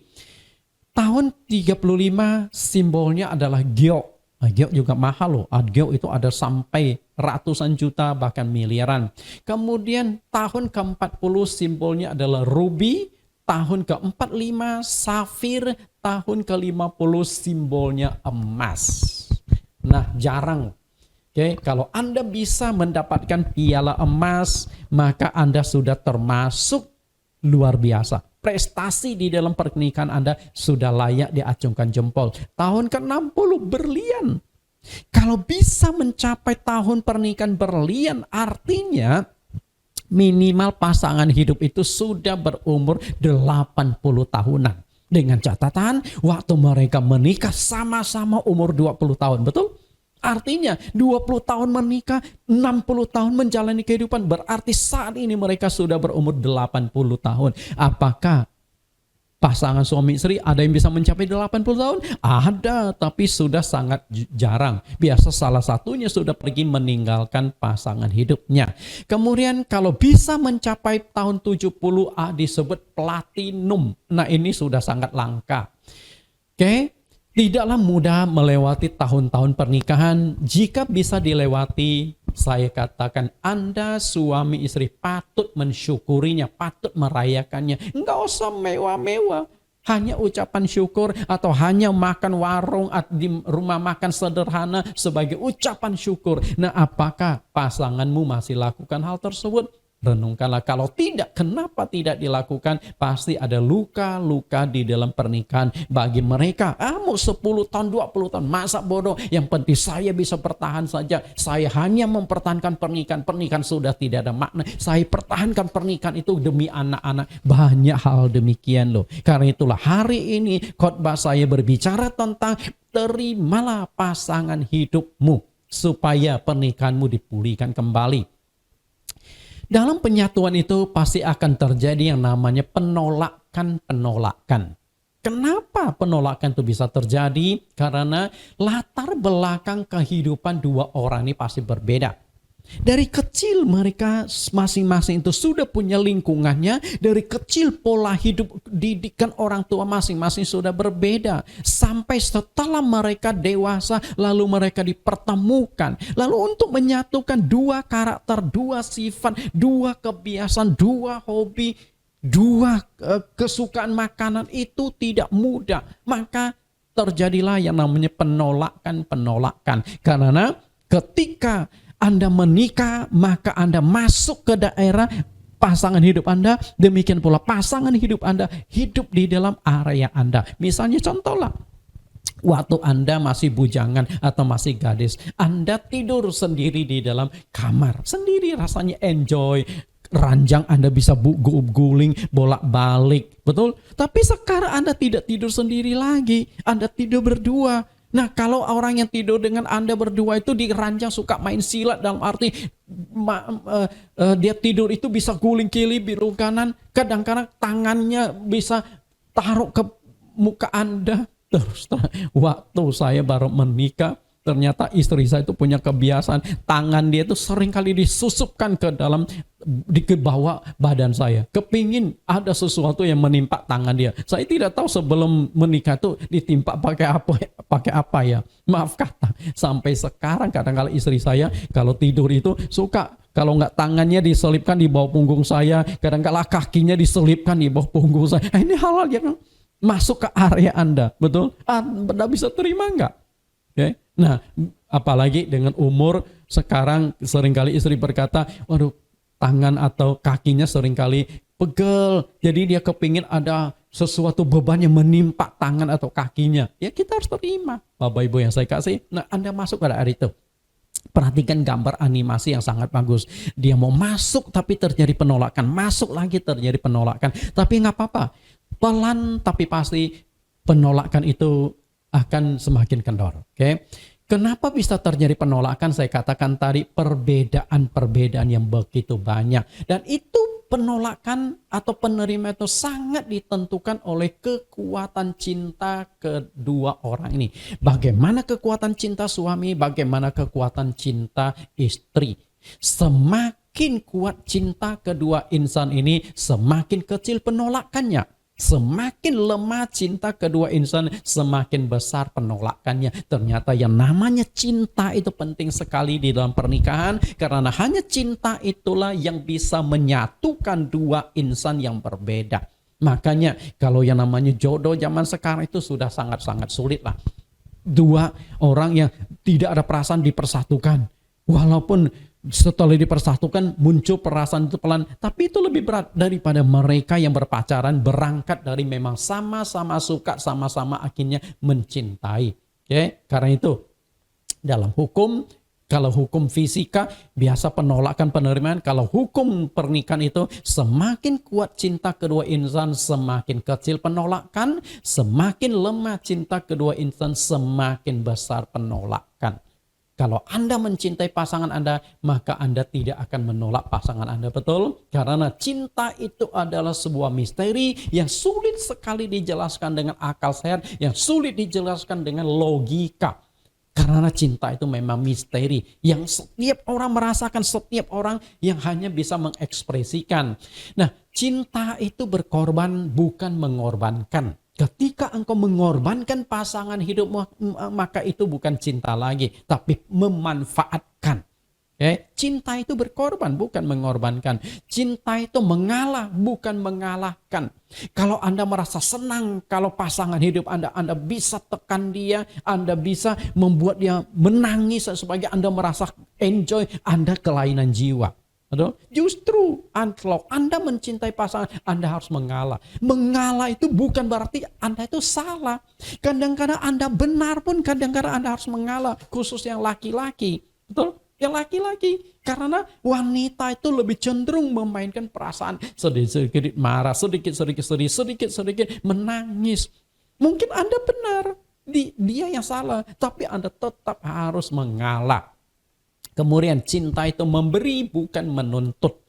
Tahun 35 simbolnya adalah giok. Giok juga mahal loh. Giok itu ada sampai ratusan juta bahkan miliaran. Kemudian tahun ke-40 simbolnya adalah ruby. Tahun ke-45 safir. Tahun ke-50 simbolnya emas. Nah, jarang. Oke, kalau Anda bisa mendapatkan piala emas, maka Anda sudah termasuk luar biasa. Prestasi di dalam pernikahan Anda sudah layak diacungkan jempol. Tahun ke-60 berlian. Kalau bisa mencapai tahun pernikahan berlian, artinya minimal pasangan hidup itu sudah berumur 80 tahunan. Dengan catatan waktu mereka menikah sama-sama umur 20 tahun. Betul? Artinya 20 tahun menikah, 60 tahun menjalani kehidupan. Berarti saat ini mereka sudah berumur 80 tahun. Apakah pasangan suami istri ada yang bisa mencapai 80 tahun? Ada, tapi sudah sangat jarang. Biasa salah satunya sudah pergi meninggalkan pasangan hidupnya. Kemudian kalau bisa mencapai tahun 70 disebut platinum. Nah, ini sudah sangat langka. Oke, tidaklah mudah melewati tahun-tahun pernikahan. Jika bisa dilewati, saya katakan Anda suami istri patut mensyukurinya, patut merayakannya. Enggak usah mewah-mewah. Hanya ucapan syukur atau hanya makan warung di rumah makan sederhana sebagai ucapan syukur. Nah, apakah pasanganmu masih lakukan hal tersebut? Renungkanlah. Kalau tidak, kenapa tidak dilakukan? Pasti ada luka-luka di dalam pernikahan bagi mereka. Mau 10 tahun, 20 tahun, masa bodoh. Yang penting saya bisa bertahan saja. Saya hanya mempertahankan pernikahan. Pernikahan sudah tidak ada makna. Saya pertahankan pernikahan itu demi anak-anak. Banyak hal demikian loh. Karena itulah hari ini khotbah saya berbicara tentang terimalah pasangan hidupmu supaya pernikahanmu dipulihkan kembali. Dalam penyatuan itu pasti akan terjadi yang namanya penolakan-penolakan. Kenapa penolakan itu bisa terjadi? Karena latar belakang kehidupan dua orang ini pasti berbeda. Dari kecil mereka masing-masing itu sudah punya lingkungannya. Dari kecil pola hidup didikan orang tua masing-masing sudah berbeda. Sampai setelah mereka dewasa lalu mereka dipertemukan. Lalu untuk menyatukan dua karakter, dua sifat, dua kebiasaan, dua hobi, dua kesukaan makanan itu tidak mudah. Maka terjadilah yang namanya penolakan-penolakan. Karena ketika Anda menikah, maka Anda masuk ke daerah pasangan hidup Anda. Demikian pula pasangan hidup Anda hidup di dalam area Anda. Misalnya contohlah, waktu Anda masih bujangan atau masih gadis, Anda tidur sendiri di dalam kamar. Sendiri rasanya enjoy. Ranjang Anda bisa guling bolak-balik. Betul? Tapi sekarang Anda tidak tidur sendiri lagi. Anda tidur berdua. Nah, kalau orang yang tidur dengan Anda berdua itu di ranjang suka main silat, dalam arti dia tidur itu bisa guling kiri biru kanan, kadang-kadang tangannya bisa taruh ke muka Anda. Terus waktu saya baru menikah, Ternyata istri saya itu punya kebiasaan, tangan dia itu sering kali disusupkan ke dalam, di ke bawah badan saya. Kepingin ada sesuatu yang menimpa tangan dia. Saya tidak tahu sebelum menikah itu ditimpa pakai apa ya. Maaf kata, sampai sekarang kadang-kadang istri saya kalau tidur itu suka, kalau nggak tangannya diselipkan di bawah punggung saya, kadang-kadang kakinya diselipkan di bawah punggung saya. Ini hal-hal yang masuk ke area Anda, betul? Anda bisa terima nggak? Okay. Nah, apalagi dengan umur sekarang, seringkali istri berkata, waduh, tangan atau kakinya seringkali pegel. Jadi dia kepingin ada sesuatu beban yang menimpa tangan atau kakinya. Ya kita harus terima. Bapak Ibu yang saya kasih, nah Anda masuk pada hari itu. Perhatikan gambar animasi yang sangat bagus. Dia mau masuk tapi terjadi penolakan. Masuk lagi terjadi penolakan. Tapi nggak apa-apa. Pelan tapi pasti penolakan itu akan semakin kendor. Oke. Kenapa bisa terjadi penolakan? Saya katakan tadi perbedaan-perbedaan yang begitu banyak. Dan itu penolakan atau penerima itu sangat ditentukan oleh kekuatan cinta kedua orang ini. Bagaimana kekuatan cinta suami, bagaimana kekuatan cinta istri. Semakin kuat cinta kedua insan ini, semakin kecil penolakannya. Semakin lemah cinta kedua insan, semakin besar penolakannya. Ternyata yang namanya cinta itu penting sekali di dalam pernikahan, karena hanya cinta itulah yang bisa menyatukan dua insan yang berbeda. Makanya kalau yang namanya jodoh zaman sekarang itu sudah sangat-sangat sulit lah. Dua orang yang tidak ada perasaan dipersatukan. Walaupun setelah dipersatukan muncul perasaan itu pelan, tapi itu lebih berat daripada mereka yang berpacaran berangkat dari memang sama-sama suka, sama-sama akhirnya mencintai. Oke, karena itu dalam hukum, kalau hukum fisika biasa penolakan penerimaan, kalau hukum pernikahan itu semakin kuat cinta kedua insan, semakin kecil penolakan, semakin lemah cinta kedua insan, semakin besar penolakan. Kalau Anda mencintai pasangan Anda, maka Anda tidak akan menolak pasangan Anda, betul? Karena cinta itu adalah sebuah misteri yang sulit sekali dijelaskan dengan akal sehat, yang sulit dijelaskan dengan logika. Karena cinta itu memang misteri yang setiap orang merasakan, setiap orang yang hanya bisa mengekspresikan. Nah, cinta itu berkorban, bukan mengorbankan. Ketika engkau mengorbankan pasangan hidupmu, maka itu bukan cinta lagi, tapi memanfaatkan. Cinta itu berkorban, bukan mengorbankan. Cinta itu mengalah, bukan mengalahkan. Kalau Anda merasa senang, kalau pasangan hidup Anda bisa tekan dia, Anda bisa membuat dia menangis sebagai Anda merasa enjoy, Anda kelainan jiwa. Justru kalau Anda mencintai pasangan, Anda harus mengalah. Mengalah itu bukan berarti Anda itu salah. Kadang-kadang Anda benar pun, kadang-kadang Anda harus mengalah. Khusus yang laki-laki. Betul? Yang laki-laki. Karena wanita itu lebih cenderung memainkan perasaan. Sedikit-sedikit marah, sedikit-sedikit sedih, sedikit-sedikit menangis. Mungkin Anda benar. Dia yang salah. Tapi Anda tetap harus mengalah. Kemudian cinta itu memberi, bukan menuntut.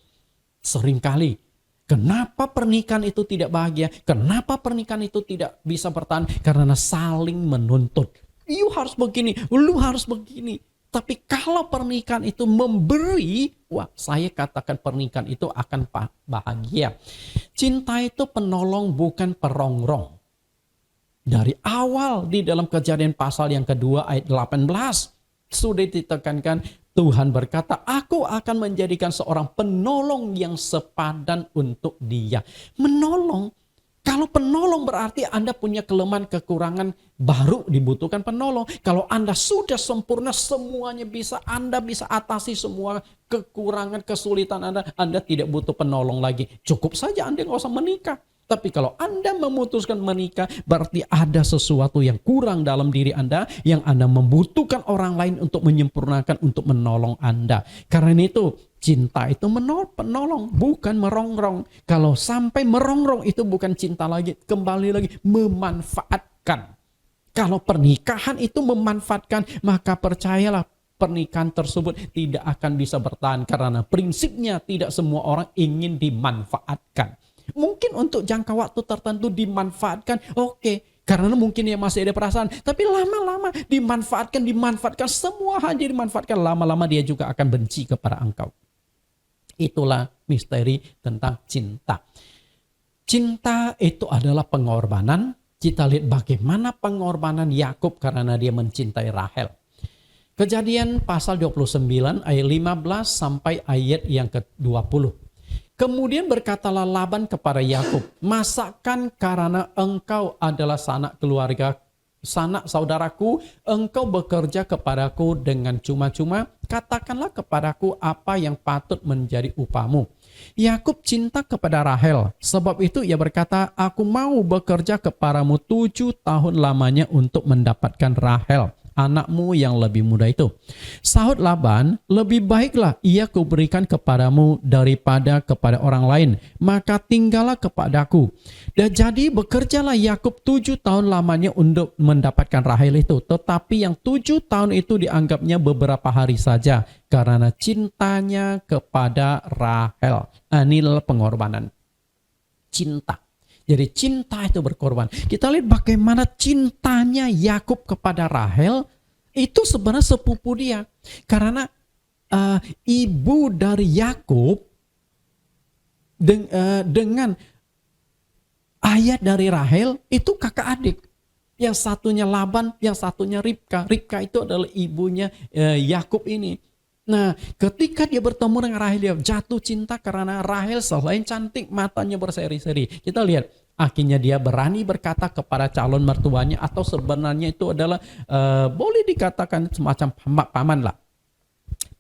Seringkali, kenapa pernikahan itu tidak bahagia? Kenapa pernikahan itu tidak bisa bertahan? Karena saling menuntut. You harus begini, lu harus begini. Tapi kalau pernikahan itu memberi, wah, saya katakan pernikahan itu akan bahagia. Cinta itu penolong, bukan perongrong. Dari awal di dalam Kejadian pasal yang kedua ayat 18, sudah ditekankan, Tuhan berkata, aku akan menjadikan seorang penolong yang sepadan untuk dia. Menolong. Kalau penolong berarti Anda punya kelemahan, kekurangan, baru dibutuhkan penolong. Kalau Anda sudah sempurna, semuanya bisa, Anda bisa atasi semua kekurangan, kesulitan Anda tidak butuh penolong lagi. Cukup saja Anda nggak usah menikah. Tapi kalau Anda memutuskan menikah, berarti ada sesuatu yang kurang dalam diri Anda, yang Anda membutuhkan orang lain untuk menyempurnakan, untuk menolong Anda. Karena itu, cinta itu penolong, bukan merongrong. Kalau sampai merongrong itu bukan cinta lagi, kembali lagi memanfaatkan. Kalau pernikahan itu memanfaatkan, maka percayalah pernikahan tersebut tidak akan bisa bertahan. Karena prinsipnya tidak semua orang ingin dimanfaatkan. Mungkin untuk jangka waktu tertentu dimanfaatkan, oke. Karena mungkin dia masih ada perasaan, tapi lama-lama dimanfaatkan, semua hanya dimanfaatkan, lama-lama dia juga akan benci kepada engkau. Itulah misteri tentang cinta. Cinta itu adalah pengorbanan. Kita lihat bagaimana pengorbanan Yakub karena dia mencintai Rahel. Kejadian pasal 29 ayat 15 sampai ayat yang ke-20. Kemudian berkatalah Laban kepada Yakub, masakan karena engkau adalah sanak saudaraku, engkau bekerja kepadaku dengan cuma-cuma, katakanlah kepadaku apa yang patut menjadi upamu. Yakub cinta kepada Rahel, sebab itu ia berkata, aku mau bekerja kepadamu 7 tahun lamanya untuk mendapatkan Rahel, anakmu yang lebih muda itu. Sahut Laban, lebih baiklah ia kuberikan kepadamu daripada kepada orang lain, maka tinggallah kepadaku. Dan jadi bekerjalah Yakub 7 tahun lamanya untuk mendapatkan Rahel itu. Tetapi yang 7 tahun itu dianggapnya beberapa hari saja, karena cintanya kepada Rahel. Inilah pengorbanan. Cinta. Jadi cinta itu berkorban. Kita lihat bagaimana cintanya Yakub kepada Rahel itu sebenarnya sepupu dia. Karena ibu dari Yakub dengan ayah dari Rahel itu kakak adik. Yang satunya Laban, yang satunya Ribka. Ribka itu adalah ibunya Yakub ini. Nah, ketika dia bertemu dengan Rahel, dia jatuh cinta karena Rahel selain cantik, matanya berseri-seri. Kita lihat, akhirnya dia berani berkata kepada calon mertuanya, atau sebenarnya itu adalah boleh dikatakan semacam paman lah.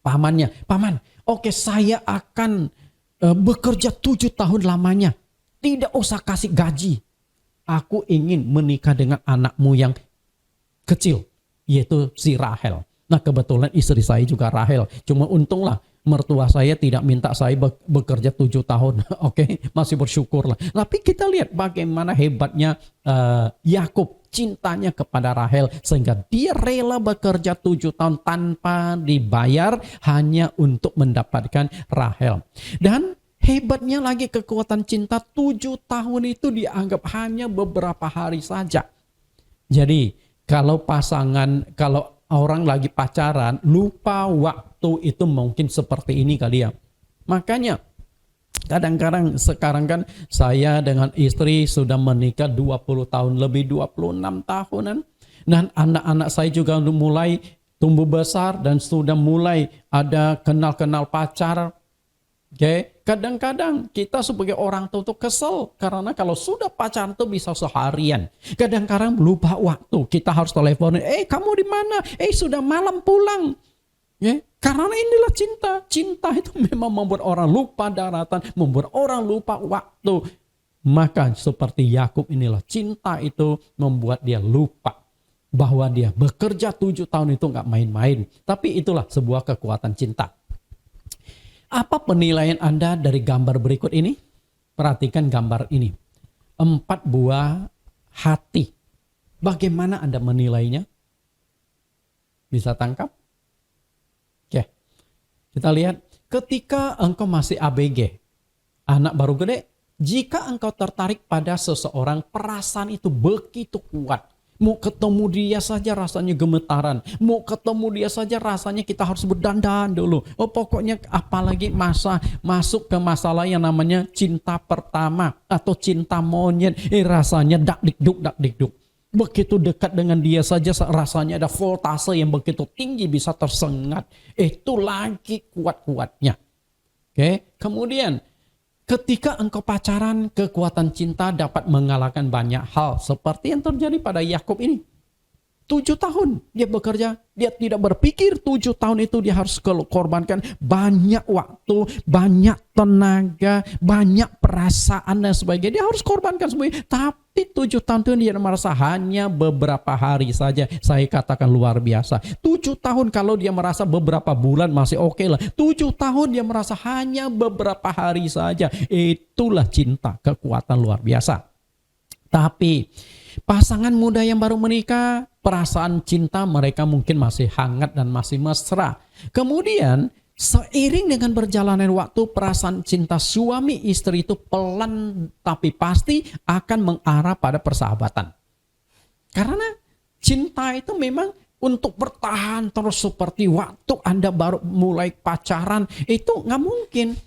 Pamannya, paman, oke, saya akan bekerja 7 tahun lamanya. Tidak usah kasih gaji. Aku ingin menikah dengan anakmu yang kecil, yaitu si Rahel. Nah, kebetulan istri saya juga Rahel. Cuma untunglah mertua saya tidak minta saya bekerja 7 tahun. Oke, masih bersyukurlah. Tapi kita lihat bagaimana hebatnya Yakub cintanya kepada Rahel. Sehingga dia rela bekerja 7 tahun tanpa dibayar hanya untuk mendapatkan Rahel. Dan hebatnya lagi kekuatan cinta 7 tahun itu dianggap hanya beberapa hari saja. Jadi kalau orang lagi pacaran, lupa waktu itu mungkin seperti ini kali ya. Makanya kadang-kadang sekarang kan saya dengan istri sudah menikah 20 tahun lebih, 26 tahunan. Dan anak-anak saya juga mulai tumbuh besar dan sudah mulai ada kenal-kenal pacar. Oke, kadang-kadang kita sebagai orang tua tuh kesel karena kalau sudah pacaran tuh bisa seharian. Kadang-kadang lupa waktu, kita harus teleponin, kamu di mana? Sudah malam pulang. Ya, karena inilah cinta. Cinta itu memang membuat orang lupa daratan, membuat orang lupa waktu. Maka seperti Yakub inilah, cinta itu membuat dia lupa bahwa dia bekerja 7 tahun itu nggak main-main. Tapi itulah sebuah kekuatan cinta. Apa penilaian Anda dari gambar berikut ini? Perhatikan gambar ini. 4 buah hati. Bagaimana Anda menilainya? Bisa tangkap? Oke. Kita lihat. Ketika engkau masih ABG, anak baru gede, jika engkau tertarik pada seseorang, perasaan itu begitu kuat. Mau ketemu dia saja rasanya gemetaran. Mau ketemu dia saja rasanya kita harus berdandan dulu. Pokoknya apalagi masuk ke masalah yang namanya cinta pertama atau cinta monyet. Rasanya dak-dik-duk. Begitu dekat dengan dia saja rasanya ada voltase yang begitu tinggi bisa tersengat. Itu lagi kuat-kuatnya. Oke, kemudian ketika engkau pacaran, kekuatan cinta dapat mengalahkan banyak hal. Seperti yang terjadi pada Yakub ini. 7 tahun dia bekerja. Dia tidak berpikir 7 tahun itu dia harus korbankan banyak waktu, banyak tenaga, banyak perasaan dan sebagainya. Dia harus korbankan semuanya. Tapi 7 tahun itu dia merasa hanya beberapa hari saja. Saya katakan luar biasa. 7 tahun kalau dia merasa beberapa bulan masih oke lah. 7 tahun dia merasa hanya beberapa hari saja. Itulah cinta, kekuatan luar biasa. Tapi pasangan muda yang baru menikah, perasaan cinta mereka mungkin masih hangat dan masih mesra. Kemudian seiring dengan berjalannya waktu, perasaan cinta suami istri itu pelan tapi pasti akan mengarah pada persahabatan. Karena cinta itu memang untuk bertahan terus seperti waktu Anda baru mulai pacaran. Itu nggak mungkin.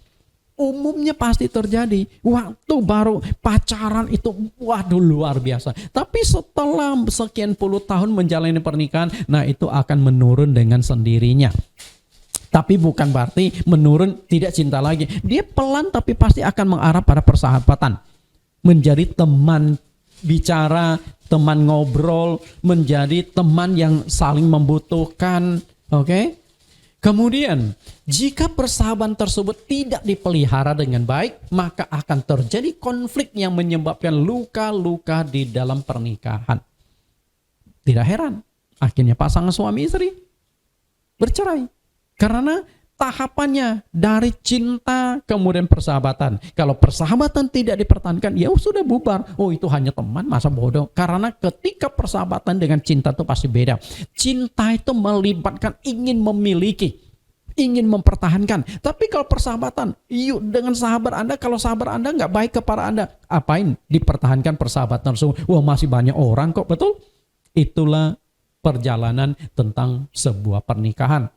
Umumnya pasti terjadi. Waktu baru pacaran itu waduh luar biasa. Tapi setelah sekian puluh tahun menjalani pernikahan, nah itu akan menurun dengan sendirinya. Tapi bukan berarti menurun tidak cinta lagi. Dia pelan tapi pasti akan mengarah pada persahabatan. Menjadi teman bicara, teman ngobrol, menjadi teman yang saling membutuhkan. Oke? Kemudian, jika persahabatan tersebut tidak dipelihara dengan baik, maka akan terjadi konflik yang menyebabkan luka-luka di dalam pernikahan. Tidak heran, akhirnya pasangan suami istri bercerai. Karena tahapannya dari cinta kemudian persahabatan. Kalau persahabatan tidak dipertahankan, ya sudah bubar. Oh itu hanya teman, masa bodoh. Karena ketika persahabatan dengan cinta itu pasti beda. Cinta itu melibatkan ingin memiliki, ingin mempertahankan. Tapi kalau persahabatan, yuk dengan sahabat Anda, kalau sahabat Anda nggak baik kepada Anda, apain dipertahankan persahabatan tersebut? Wah masih banyak orang kok, betul? Itulah perjalanan tentang sebuah pernikahan.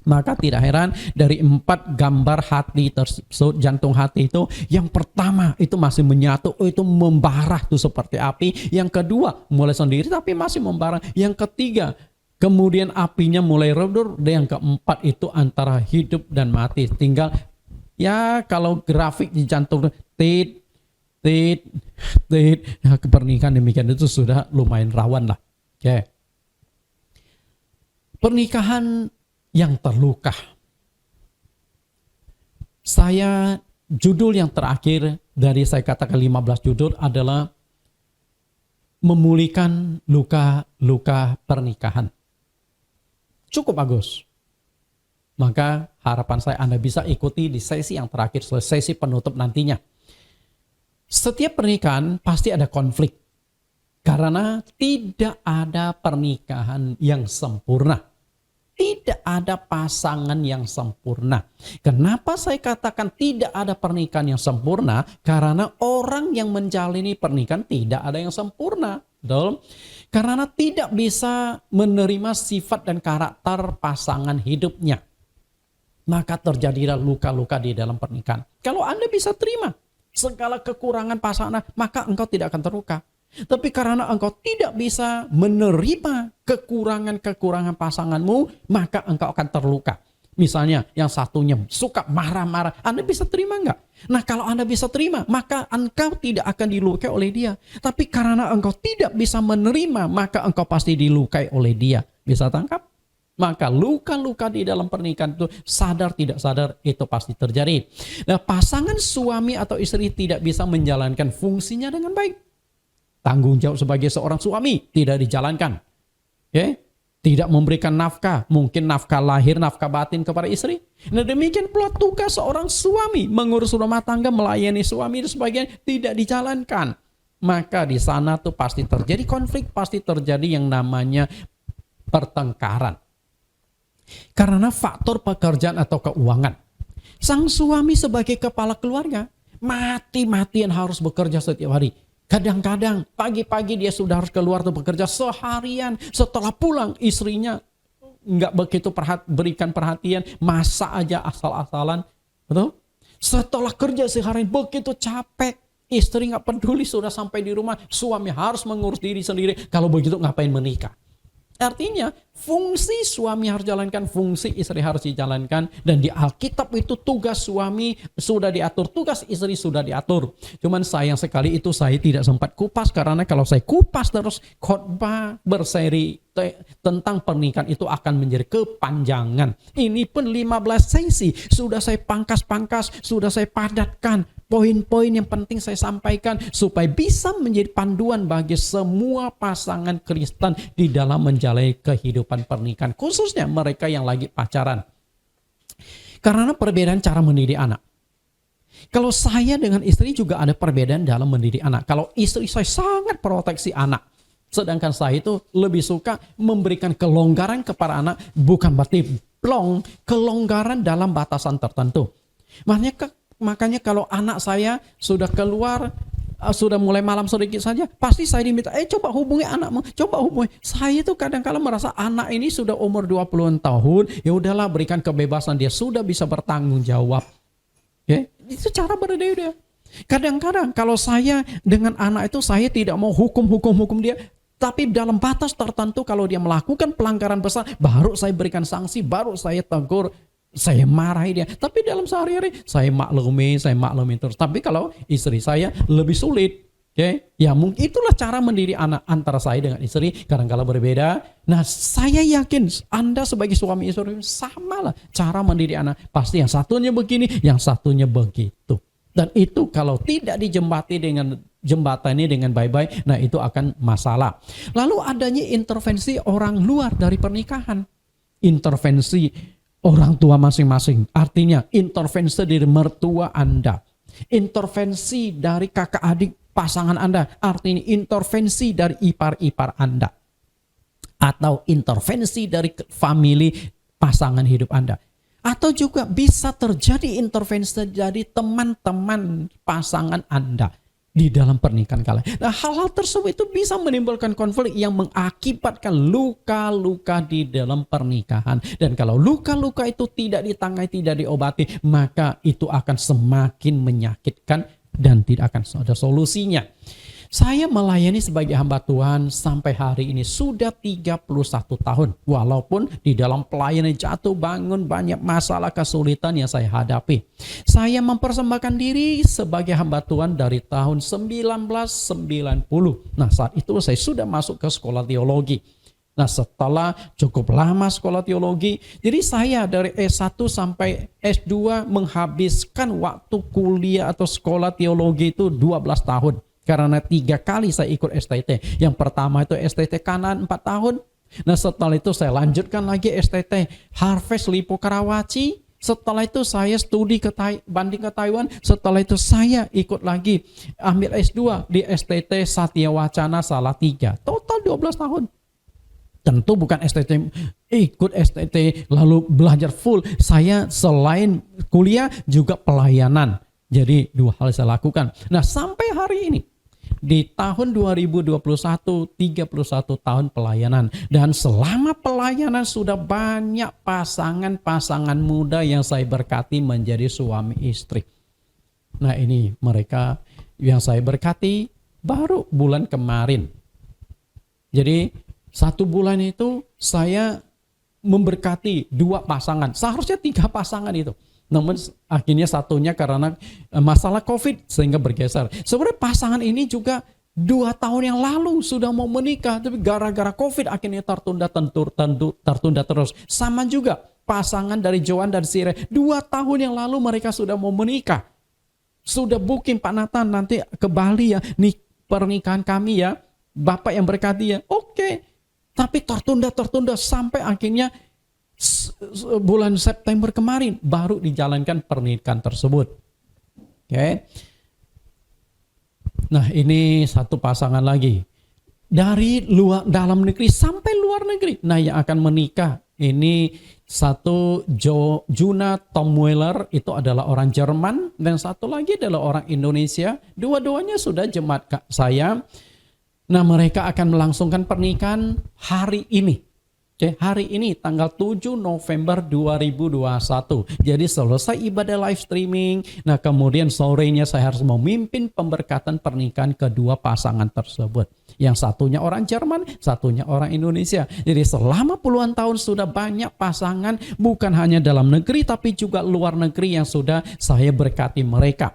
Maka tidak heran dari 4 gambar hati tersebut, jantung hati itu, yang pertama itu masih menyatu, itu membara tuh seperti api. Yang kedua mulai sendiri tapi masih membara. Yang ketiga kemudian apinya mulai redur. Dan yang keempat itu antara hidup dan mati. Tinggal ya kalau grafik di jantung tit. Nah, pernikahan demikian itu sudah lumayan rawan lah. Oke. Pernikahan yang terluka. Judul yang terakhir dari saya katakan 15 judul adalah memulihkan luka-luka pernikahan. Cukup bagus. Maka harapan saya Anda bisa ikuti di sesi yang terakhir, sesi penutup nantinya. Setiap pernikahan pasti ada konflik. Karena tidak ada pernikahan yang sempurna. Tidak ada pasangan yang sempurna. Kenapa saya katakan tidak ada pernikahan yang sempurna? Karena orang yang menjalani pernikahan tidak ada yang sempurna. Betul? Karena tidak bisa menerima sifat dan karakter pasangan hidupnya. Maka terjadilah luka-luka di dalam pernikahan. Kalau Anda bisa terima segala kekurangan pasangan, maka engkau tidak akan terluka. Tapi karena engkau tidak bisa menerima kekurangan-kekurangan pasanganmu, maka engkau akan terluka. Misalnya yang satunya suka marah-marah, Anda bisa terima enggak? Nah kalau Anda bisa terima, maka engkau tidak akan dilukai oleh dia. Tapi karena engkau tidak bisa menerima, maka engkau pasti dilukai oleh dia. Bisa tangkap? Maka luka-luka di dalam pernikahan itu sadar tidak sadar itu pasti terjadi. Nah pasangan suami atau istri tidak bisa menjalankan fungsinya dengan baik. Tanggung jawab sebagai seorang suami tidak dijalankan. Tidak memberikan nafkah. Mungkin nafkah lahir, nafkah batin kepada istri. Nah demikian pula tugas seorang suami. Mengurus rumah tangga, melayani suami dan sebagainya tidak dijalankan. Maka di sana tuh pasti terjadi konflik. Pasti terjadi yang namanya pertengkaran. Karena faktor pekerjaan atau keuangan. Sang suami sebagai kepala keluarga mati-matian harus bekerja setiap hari. Kadang-kadang pagi-pagi dia sudah harus keluar untuk bekerja seharian. Setelah pulang istrinya nggak begitu berikan perhatian, masak aja asal-asalan, betul? Setelah kerja seharian begitu capek, istri nggak peduli sudah sampai di rumah, suami harus mengurus diri sendiri. Kalau begitu ngapain menikah? Artinya fungsi suami harus jalankan, fungsi istri harus dijalankan. Dan di Alkitab itu tugas suami sudah diatur, tugas istri sudah diatur. Cuman sayang sekali itu saya tidak sempat kupas. Karena kalau saya kupas terus khotbah berseri tentang pernikahan itu akan menjadi kepanjangan. Ini pun 15 sesi sudah saya pangkas-pangkas, sudah saya padatkan. Poin-poin yang penting saya sampaikan supaya bisa menjadi panduan bagi semua pasangan Kristen di dalam menjalani kehidupan pernikahan, khususnya mereka yang lagi pacaran. Karena perbedaan cara mendidik anak. Kalau saya dengan istri juga ada perbedaan dalam mendidik anak. Kalau istri saya sangat proteksi anak, sedangkan saya itu lebih suka memberikan kelonggaran kepada anak, bukan berarti plong, kelonggaran dalam batasan tertentu. Makanya kalau anak saya sudah keluar sudah mulai malam sedikit saja, pasti saya diminta, coba hubungi anakmu, coba hubungi. Saya itu kadang-kala merasa anak ini sudah umur 20 tahun, ya udahlah berikan kebebasan, dia sudah bisa bertanggung jawab. Oke, itu cara berbeda. Kadang-kadang kalau saya dengan anak itu saya tidak mau hukum dia, tapi dalam batas tertentu kalau dia melakukan pelanggaran besar, baru saya berikan sanksi, baru saya tegur, saya marahi dia. Tapi dalam sehari-hari saya maklumi terus. Tapi kalau istri saya lebih sulit. Oke, ya mungkin itulah cara mendidik anak antara saya dengan istri kadang-kala berbeda. Nah, saya yakin Anda sebagai suami istri sama lah cara mendidik anak. Pasti yang satunya begini, yang satunya begitu. Dan itu kalau tidak jembatani dengan baik-baik, nah itu akan masalah. Lalu adanya intervensi orang luar dari pernikahan. Intervensi orang tua masing-masing. Artinya intervensi dari mertua Anda. Intervensi dari kakak adik pasangan Anda. Artinya intervensi dari ipar-ipar Anda. Atau intervensi dari family pasangan hidup Anda. Atau juga bisa terjadi intervensi dari teman-teman pasangan Anda di dalam pernikahan kalian. Nah, hal-hal tersebut itu bisa menimbulkan konflik yang mengakibatkan luka-luka di dalam pernikahan. Dan kalau luka-luka itu tidak ditangani, tidak diobati, maka itu akan semakin menyakitkan dan tidak akan ada solusinya. Saya melayani sebagai hamba Tuhan sampai hari ini sudah 31 tahun. Walaupun di dalam pelayanan jatuh bangun banyak masalah kesulitan yang saya hadapi. Saya mempersembahkan diri sebagai hamba Tuhan dari tahun 1990. Nah, saat itu saya sudah masuk ke sekolah teologi. Nah, setelah cukup lama sekolah teologi, jadi saya dari S1 sampai S2 menghabiskan waktu kuliah atau sekolah teologi itu 12 tahun. Karena 3 kali saya ikut STT. Yang pertama itu STT Kanan 4 tahun. Nah, setelah itu saya lanjutkan lagi STT Harvest Lipo Karawaci. Setelah itu saya studi banding ke Taiwan. Setelah itu saya ikut lagi ambil S2 di STT Satya Wacana Salatiga. Total 12 tahun. Tentu bukan STT, ikut STT lalu belajar full. Saya selain kuliah juga pelayanan. Jadi 2 hal saya lakukan. Nah, sampai hari ini di tahun 2021, 31 tahun pelayanan. Dan selama pelayanan sudah banyak pasangan-pasangan muda yang saya berkati menjadi suami istri. Nah, ini mereka yang saya berkati baru bulan kemarin. Jadi 1 bulan itu saya memberkati 2 pasangan. Seharusnya 3 pasangan itu. Namun akhirnya satunya karena masalah COVID sehingga bergeser. Sebenarnya pasangan ini juga 2 tahun yang lalu sudah mau menikah. Tapi gara-gara COVID akhirnya tertunda terus. Sama juga pasangan dari Joan dan Sire. 2 tahun yang lalu mereka sudah mau menikah. Sudah booking Pak Nathan nanti ke Bali ya. Nih pernikahan kami ya. Bapak yang berkati ya. Oke. Tapi tertunda sampai akhirnya bulan September kemarin baru dijalankan pernikahan tersebut. Oke. Nah, ini 1 pasangan lagi. Dari dalam negeri sampai luar negeri. Nah, yang akan menikah ini 1 Juna Tom Mueller, itu adalah orang Jerman, dan 1 lagi adalah orang Indonesia. Dua-duanya sudah jemaat saya. Nah, mereka akan melangsungkan pernikahan hari ini. Oke, hari ini tanggal 7 November 2021. Jadi selesai ibadah live streaming. Nah, kemudian sorenya saya harus memimpin pemberkatan pernikahan kedua pasangan tersebut. Yang satunya orang Jerman, satunya orang Indonesia. Jadi selama puluhan tahun sudah banyak pasangan, bukan hanya dalam negeri tapi juga luar negeri yang sudah saya berkati mereka.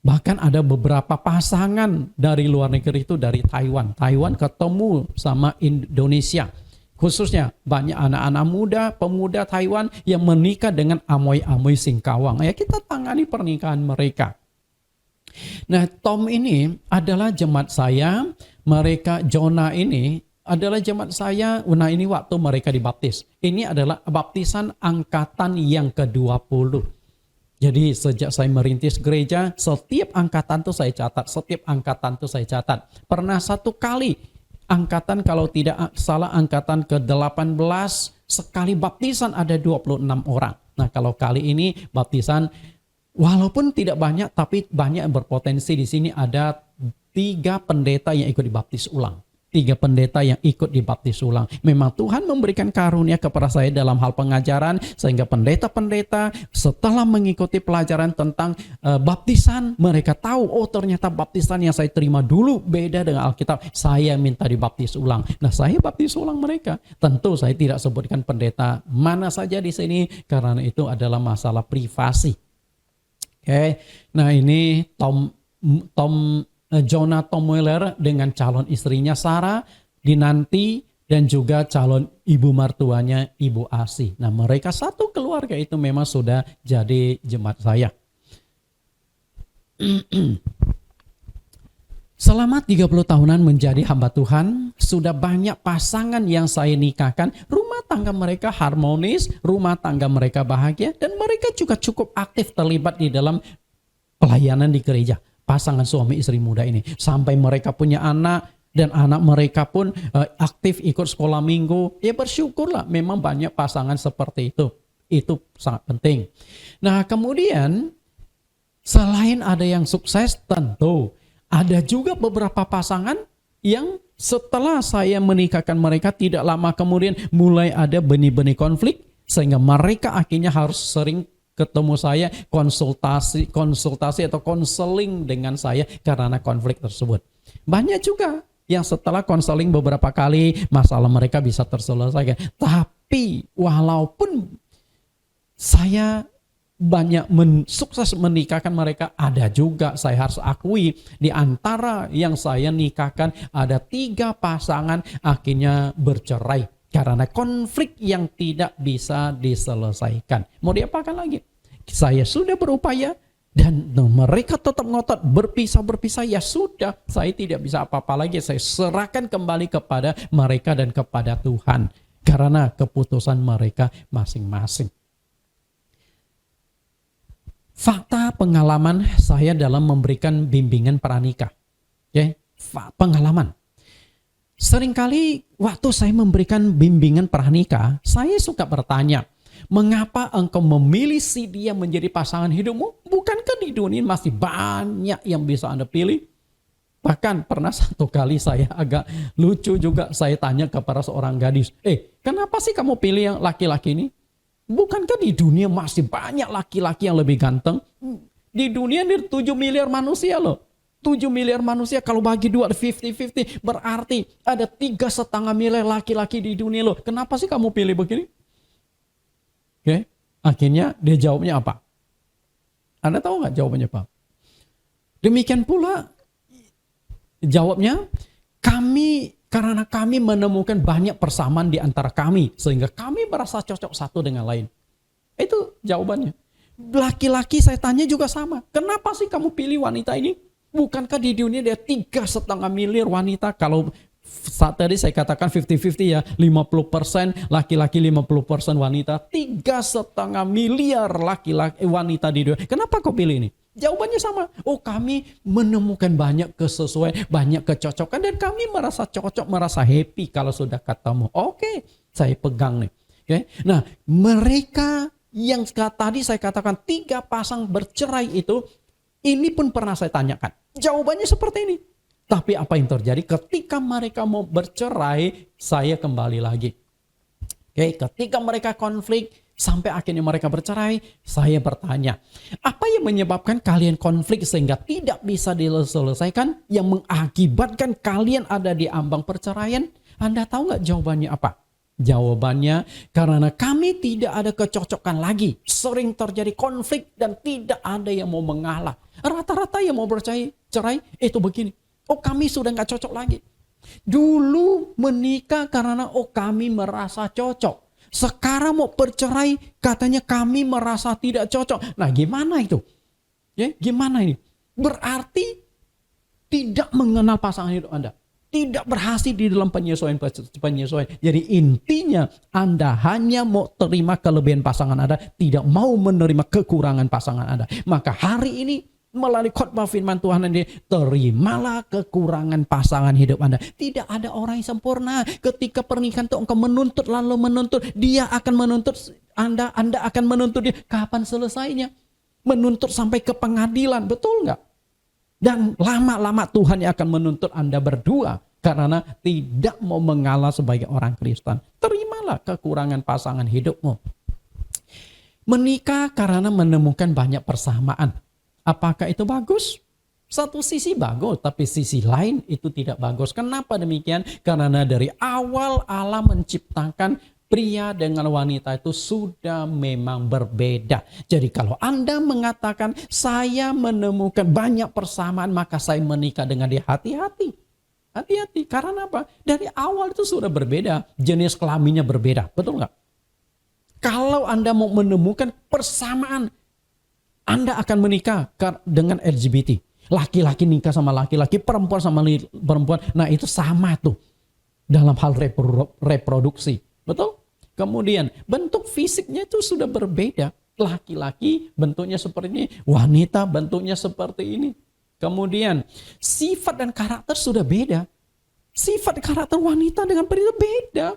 Bahkan ada beberapa pasangan dari luar negeri itu dari Taiwan. Taiwan ketemu sama Indonesia. Khususnya banyak anak-anak muda, pemuda Taiwan yang menikah dengan amoy-amoy Singkawang. Ya, kita tangani pernikahan mereka. Nah, Tom ini adalah jemaat saya. Mereka, Jonah ini adalah jemaat saya. Nah, ini waktu mereka dibaptis. Ini adalah baptisan angkatan yang ke-20. Jadi sejak saya merintis gereja, setiap angkatan tuh saya catat. Pernah 1 kali angkatan, kalau tidak salah angkatan ke-18, sekali baptisan ada 26 orang. Nah, kalau kali ini baptisan Walaupun tidak banyak, tapi banyak yang berpotensi. Di sini ada 3 pendeta yang ikut dibaptis ulang. 3 pendeta yang ikut dibaptis ulang. Memang Tuhan memberikan karunia kepada saya dalam hal pengajaran, sehingga pendeta-pendeta setelah mengikuti pelajaran tentang baptisan, mereka tahu, oh ternyata baptisan yang saya terima dulu beda dengan Alkitab. Saya minta dibaptis ulang. Nah, saya baptis ulang mereka. Tentu saya tidak sebutkan pendeta mana saja di sini, karena itu adalah masalah privasi. Oke. Nah, ini Jonah Tomueller dengan calon istrinya Sarah dinanti, dan juga calon ibu mertuanya Ibu Asi. Nah, mereka satu keluarga itu memang sudah jadi jemaat saya. Selama 30 tahunan menjadi hamba Tuhan, sudah banyak pasangan yang saya nikahkan. Rumah tangga mereka harmonis, rumah tangga mereka bahagia, dan mereka juga cukup aktif terlibat di dalam pelayanan di gereja. Pasangan suami istri muda ini, sampai mereka punya anak, dan anak mereka pun aktif ikut sekolah minggu. Ya bersyukurlah, memang banyak pasangan seperti itu sangat penting. Nah, kemudian selain ada yang sukses, tentu ada juga beberapa pasangan yang setelah saya menikahkan mereka, tidak lama kemudian mulai ada benih-benih konflik, sehingga mereka akhirnya harus sering ketemu saya, konsultasi atau konseling dengan saya karena konflik tersebut. Banyak juga yang setelah konseling beberapa kali, masalah mereka bisa terselesaikan. Tapi walaupun saya banyak sukses menikahkan mereka, ada juga saya harus akui di antara yang saya nikahkan ada 3 pasangan akhirnya bercerai karena konflik yang tidak bisa diselesaikan. Mau diapakan lagi? Saya sudah berupaya dan mereka tetap ngotot berpisah, ya sudah, saya tidak bisa apa-apa lagi. Saya serahkan kembali kepada mereka dan kepada Tuhan karena keputusan mereka masing-masing. Fakta pengalaman saya dalam memberikan bimbingan pranikah. Ya, pengalaman. Seringkali waktu saya memberikan bimbingan pranikah, saya suka bertanya, mengapa engkau memilih si dia menjadi pasangan hidupmu? Bukankah di dunia masih banyak yang bisa Anda pilih? Bahkan pernah satu kali saya agak lucu juga, saya tanya kepada seorang gadis, kenapa sih kamu pilih yang laki-laki ini? Bukankah di dunia masih banyak laki-laki yang lebih ganteng? Di dunia ini 7 miliar manusia loh. 7 miliar manusia kalau bagi 2 50-50 berarti ada 3,5 miliar laki-laki di dunia loh. Kenapa sih kamu pilih begini? Oke, akhirnya dia jawabnya apa? Anda tahu nggak jawabannya apa? Demikian pula jawabnya, karena kami menemukan banyak persamaan di antara kami, sehingga kami merasa cocok satu dengan lain. Itu jawabannya. Laki-laki saya tanya juga sama. Kenapa sih kamu pilih wanita ini? Bukankah di dunia ada 3,5 miliar wanita? Kalau saat tadi saya katakan 50-50 ya, 50% laki-laki, 50% wanita. 3,5 miliar laki-laki wanita di dunia. Kenapa kau pilih ini? Jawabannya sama. Oh, kami menemukan banyak kesesuaian, banyak kecocokan, dan kami merasa cocok, merasa happy kalau sudah ketemu. Oke, saya pegang nih. Oke. Nah, mereka yang tadi saya katakan 3 pasang bercerai itu, ini pun pernah saya tanyakan. Jawabannya seperti ini. Tapi apa yang terjadi ketika mereka mau bercerai, saya kembali lagi. Oke, ketika mereka konflik, sampai akhirnya mereka bercerai, saya bertanya, apa yang menyebabkan kalian konflik sehingga tidak bisa diselesaikan, yang mengakibatkan kalian ada di ambang perceraian? Anda tahu nggak jawabannya apa? Jawabannya, karena kami tidak ada kecocokan lagi. Sering terjadi konflik dan tidak ada yang mau mengalah. Rata-rata yang mau bercerai itu begini. Oh, kami sudah nggak cocok lagi. Dulu menikah karena kami merasa cocok. Sekarang mau bercerai, katanya kami merasa tidak cocok. Nah, gimana itu? Ya, gimana ini? Berarti tidak mengenal pasangan hidup Anda. Tidak berhasil di dalam penyesuaian. Jadi intinya Anda hanya mau terima kelebihan pasangan Anda, tidak mau menerima kekurangan pasangan Anda. Maka hari ini melalui khotbah firman Tuhan ini, terimalah kekurangan pasangan hidup Anda. Tidak ada orang yang sempurna. Ketika pernikahan itu engkau menuntut lalu menuntut, dia akan menuntut Anda akan menuntut dia. Kapan selesainya? menuntut sampai ke pengadilan, betul nggak? Dan lama-lama Tuhan yang akan menuntut Anda berdua karena tidak mau mengalah sebagai orang Kristen. Terimalah kekurangan pasangan hidupmu. Menikah karena menemukan banyak persamaan. Apakah itu bagus? Satu sisi bagus, tapi sisi lain itu tidak bagus. Kenapa demikian? Karena dari awal Allah menciptakan pria dengan wanita itu sudah memang berbeda. Jadi kalau Anda mengatakan saya menemukan banyak persamaan maka saya menikah dengan dia, hati-hati. Hati-hati, karena apa? Dari awal itu sudah berbeda, jenis kelaminnya berbeda, betul nggak? Kalau Anda mau menemukan persamaan, Anda akan menikah dengan LGBT. Laki-laki nikah sama laki-laki, perempuan sama perempuan. Nah itu sama tuh dalam hal reproduksi, betul? Kemudian bentuk fisiknya itu sudah berbeda. Laki-laki bentuknya seperti ini, wanita bentuknya seperti ini. Kemudian sifat dan karakter sudah beda. Sifat karakter wanita dengan pria beda.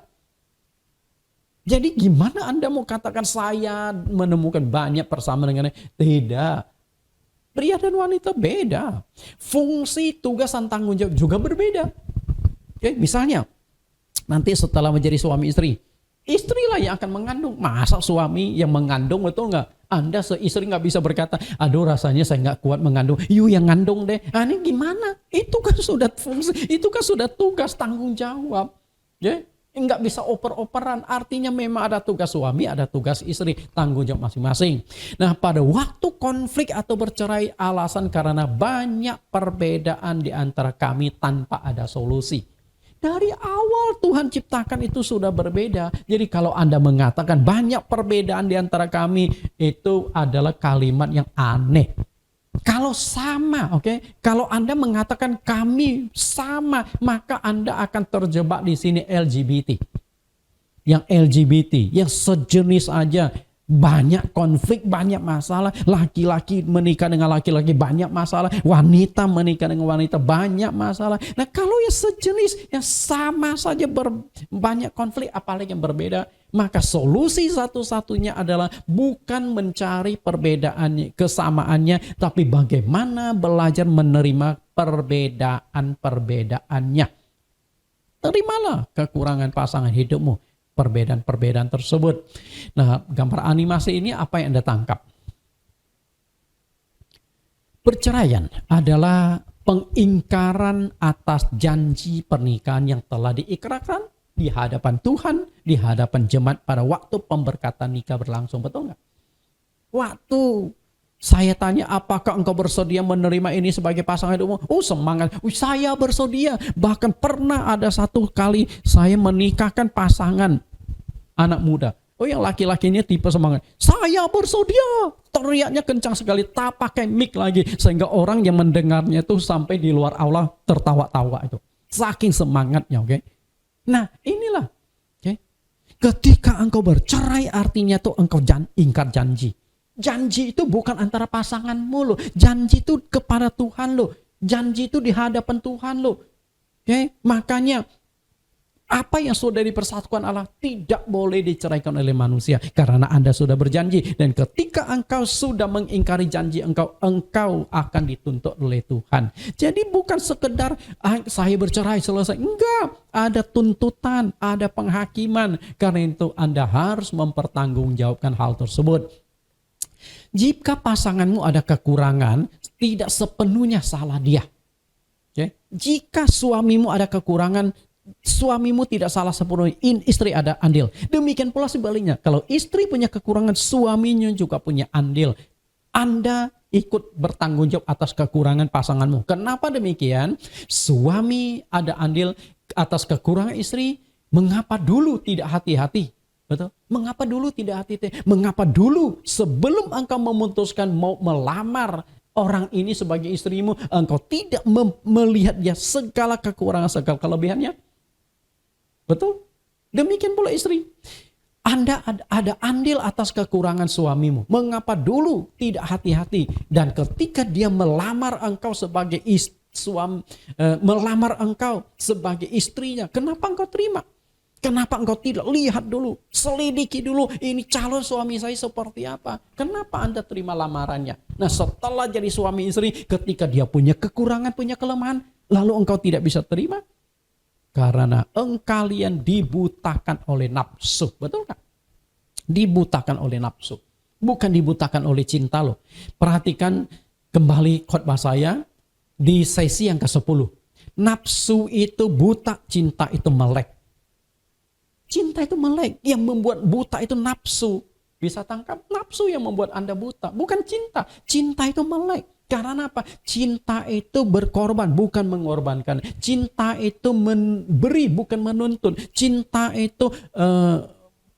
Jadi gimana Anda mau katakan saya menemukan banyak persamaan dengan tidak. Pria dan wanita beda. Fungsi, tugas, dan tanggung jawab juga berbeda. Oke, misalnya nanti setelah menjadi suami istri, istrilah yang akan mengandung. Masa suami yang mengandung, betul nggak? Anda seistri nggak bisa berkata, aduh rasanya saya nggak kuat mengandung. You yang ngandung deh. Ini gimana? Itu kan sudah fungsi, itu kan sudah tugas tanggung jawab. Ya, nggak bisa oper-operan. Artinya memang ada tugas suami, ada tugas istri, tanggung jawab masing-masing. Nah, pada waktu konflik atau bercerai alasan karena banyak perbedaan di antara kami tanpa ada solusi. Dari awal Tuhan ciptakan itu sudah berbeda. Jadi kalau Anda mengatakan banyak perbedaan di antara kami, itu adalah kalimat yang aneh. Kalau sama, oke? Kalau Anda mengatakan kami sama, maka Anda akan terjebak di sini LGBT. Yang LGBT, yang sejenis aja. Banyak konflik, banyak masalah. Laki-laki menikah dengan laki-laki, banyak masalah. Wanita menikah dengan wanita, banyak masalah. Nah kalau yang sejenis, yang sama saja banyak konflik, apalagi yang berbeda, maka solusi satu-satunya adalah bukan mencari perbedaannya, kesamaannya, tapi bagaimana belajar menerima perbedaan-perbedaannya. Terimalah kekurangan pasangan hidupmu, perbedaan-perbedaan tersebut. Nah, gambar animasi ini apa yang Anda tangkap? Perceraian adalah pengingkaran atas janji pernikahan yang telah diikrarkan di hadapan Tuhan, di hadapan jemaat pada waktu pemberkatan nikah berlangsung. Betul nggak? Waktu saya tanya, apakah engkau bersedia menerima ini sebagai pasangan hidupmu? Oh semangat, saya bersedia. Bahkan pernah ada satu kali saya menikahkan pasangan anak muda. Oh yang laki-lakinya tipe semangat. Saya bersedia. Teriaknya kencang sekali, tak pakai mic lagi. Sehingga orang yang mendengarnya itu sampai di luar aula tertawa-tawa itu. Saking semangatnya, oke. Nah inilah, oke. Ketika engkau bercerai artinya tuh engkau ingkar janji. Janji itu bukan antara pasanganmu loh. Janji itu kepada Tuhan loh. Janji itu di hadapan Tuhan loh. Oke, makanya apa yang sudah dipersatukan Allah tidak boleh diceraikan oleh manusia. Karena Anda sudah berjanji. Dan ketika engkau sudah mengingkari janji engkau akan dituntut oleh Tuhan. Jadi bukan sekedar saya bercerai selesai. Enggak, ada tuntutan, ada penghakiman. Karena itu Anda harus mempertanggungjawabkan hal tersebut. Jika pasanganmu ada kekurangan, tidak sepenuhnya salah dia. Okay? Jika suamimu ada kekurangan, suamimu tidak salah sepenuhnya, istri ada andil. Demikian pula sebaliknya, kalau istri punya kekurangan, suaminya juga punya andil. Anda ikut bertanggung jawab atas kekurangan pasanganmu. Kenapa demikian? Suami ada andil atas kekurangan istri, mengapa dulu tidak hati-hati? Betul? Mengapa dulu tidak hati-hati? Mengapa dulu sebelum engkau memutuskan mau melamar orang ini sebagai istrimu, engkau tidak melihat dia segala kekurangan, segala kelebihannya? Betul? Demikian pula istri. Anda ada andil atas kekurangan suamimu. Mengapa dulu tidak hati-hati? Dan ketika dia melamar engkau sebagai melamar engkau sebagai istrinya, kenapa engkau terima? Kenapa engkau tidak lihat dulu, selidiki dulu ini calon suami saya seperti apa? Kenapa Anda terima lamarannya? Nah, setelah jadi suami istri, ketika dia punya kekurangan, punya kelemahan, lalu engkau tidak bisa terima? Karena kalian dibutakan oleh nafsu. Betul kan? Dibutakan oleh nafsu. Bukan dibutakan oleh cinta loh. Perhatikan kembali khotbah saya di sesi yang ke-10. Nafsu itu buta, cinta itu melek. Cinta itu melek, yang membuat buta itu nafsu. Bisa tangkap? Nafsu yang membuat Anda buta, bukan cinta. Cinta itu melek. Karena apa? Cinta itu berkorban, bukan mengorbankan. Cinta itu memberi, bukan menuntun. Cinta itu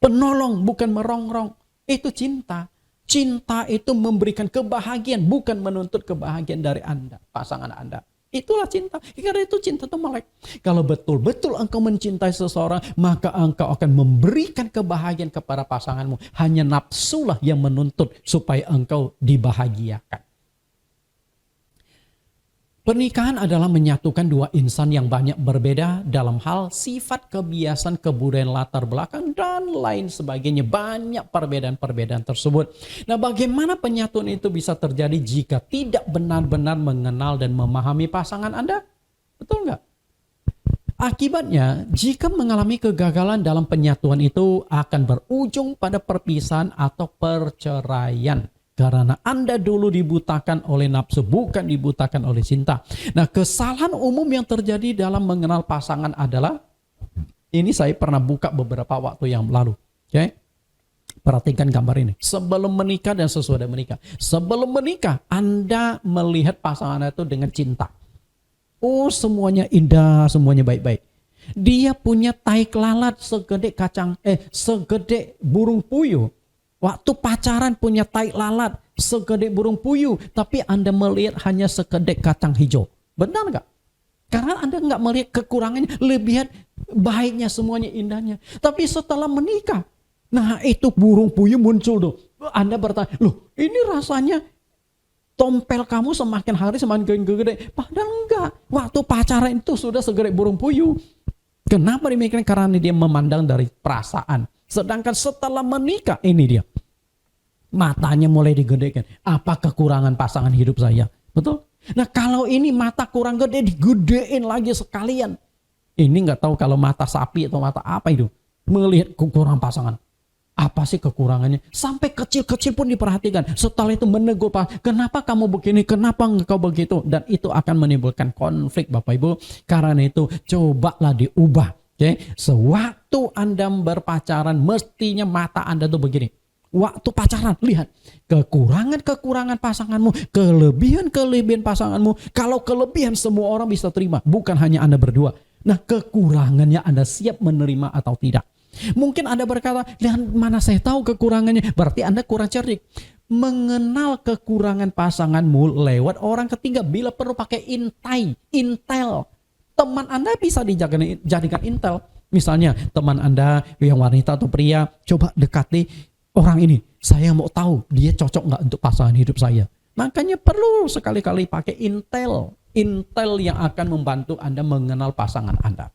penolong, bukan merongrong. Itu cinta. Cinta itu memberikan kebahagiaan, bukan menuntut kebahagiaan dari Anda, pasangan Anda. Itulah cinta. Karena itu cinta itu melek. Kalau betul-betul engkau mencintai seseorang, maka engkau akan memberikan kebahagiaan kepada pasanganmu. Hanya nafsulah yang menuntut supaya engkau dibahagiakan. Pernikahan adalah menyatukan dua insan yang banyak berbeda dalam hal sifat, kebiasaan, kebudayaan, latar belakang, dan lain sebagainya. Banyak perbedaan-perbedaan tersebut. Nah, bagaimana penyatuan itu bisa terjadi jika tidak benar-benar mengenal dan memahami pasangan Anda? Betul nggak? Akibatnya, jika mengalami kegagalan dalam penyatuan itu akan berujung pada perpisahan atau perceraian. Karena Anda dulu dibutakan oleh nafsu, bukan dibutakan oleh cinta. Nah, kesalahan umum yang terjadi dalam mengenal pasangan adalah, ini saya pernah buka beberapa waktu yang lalu. Oke? Perhatikan gambar ini. Sebelum menikah dan sesudah menikah. Sebelum menikah, Anda melihat pasangan Anda itu dengan cinta. Oh, semuanya indah, semuanya baik-baik. Dia punya tai lalat segede burung puyuh. Waktu pacaran punya tai lalat segede burung puyuh, tapi Anda melihat hanya sekedek kacang hijau. Benar nggak? Karena Anda nggak melihat kekurangannya, lihat baiknya, semuanya indahnya. Tapi setelah menikah, nah itu burung puyuh muncul tuh. Anda bertanya, loh ini rasanya tompel kamu semakin hari semakin gede. Padahal enggak. Waktu pacaran itu sudah segede burung puyuh. Kenapa demikian? Karena dia memandang dari perasaan. Sedangkan setelah menikah, ini dia. Matanya mulai digedekan. Apa kekurangan pasangan hidup saya? Betul? Nah, kalau ini mata kurang gede, digedein lagi sekalian. Ini nggak tahu kalau mata sapi atau mata apa itu. Melihat kekurangan pasangan. Apa sih kekurangannya? Sampai kecil-kecil pun diperhatikan. Setelah itu menegur, kenapa kamu begini? Kenapa engkau begitu? Dan itu akan menimbulkan konflik, Bapak Ibu. Karena itu cobalah diubah. Oke, sewaktu Anda berpacaran, mestinya mata Anda tuh begini. Waktu pacaran, lihat kekurangan-kekurangan pasanganmu, kelebihan-kelebihan pasanganmu. Kalau kelebihan semua orang bisa terima, bukan hanya Anda berdua. Nah, kekurangannya Anda siap menerima atau tidak? Mungkin Anda berkata, lihat mana saya tahu kekurangannya. Berarti Anda kurang cerdik. Mengenal kekurangan pasanganmu lewat orang ketiga, bila perlu pakai intel. Teman Anda bisa dijadikan intel. Misalnya teman Anda yang wanita atau pria, coba dekati orang ini. Saya mau tahu dia cocok nggak untuk pasangan hidup saya. Makanya perlu sekali-kali pakai intel. Intel yang akan membantu Anda mengenal pasangan Anda.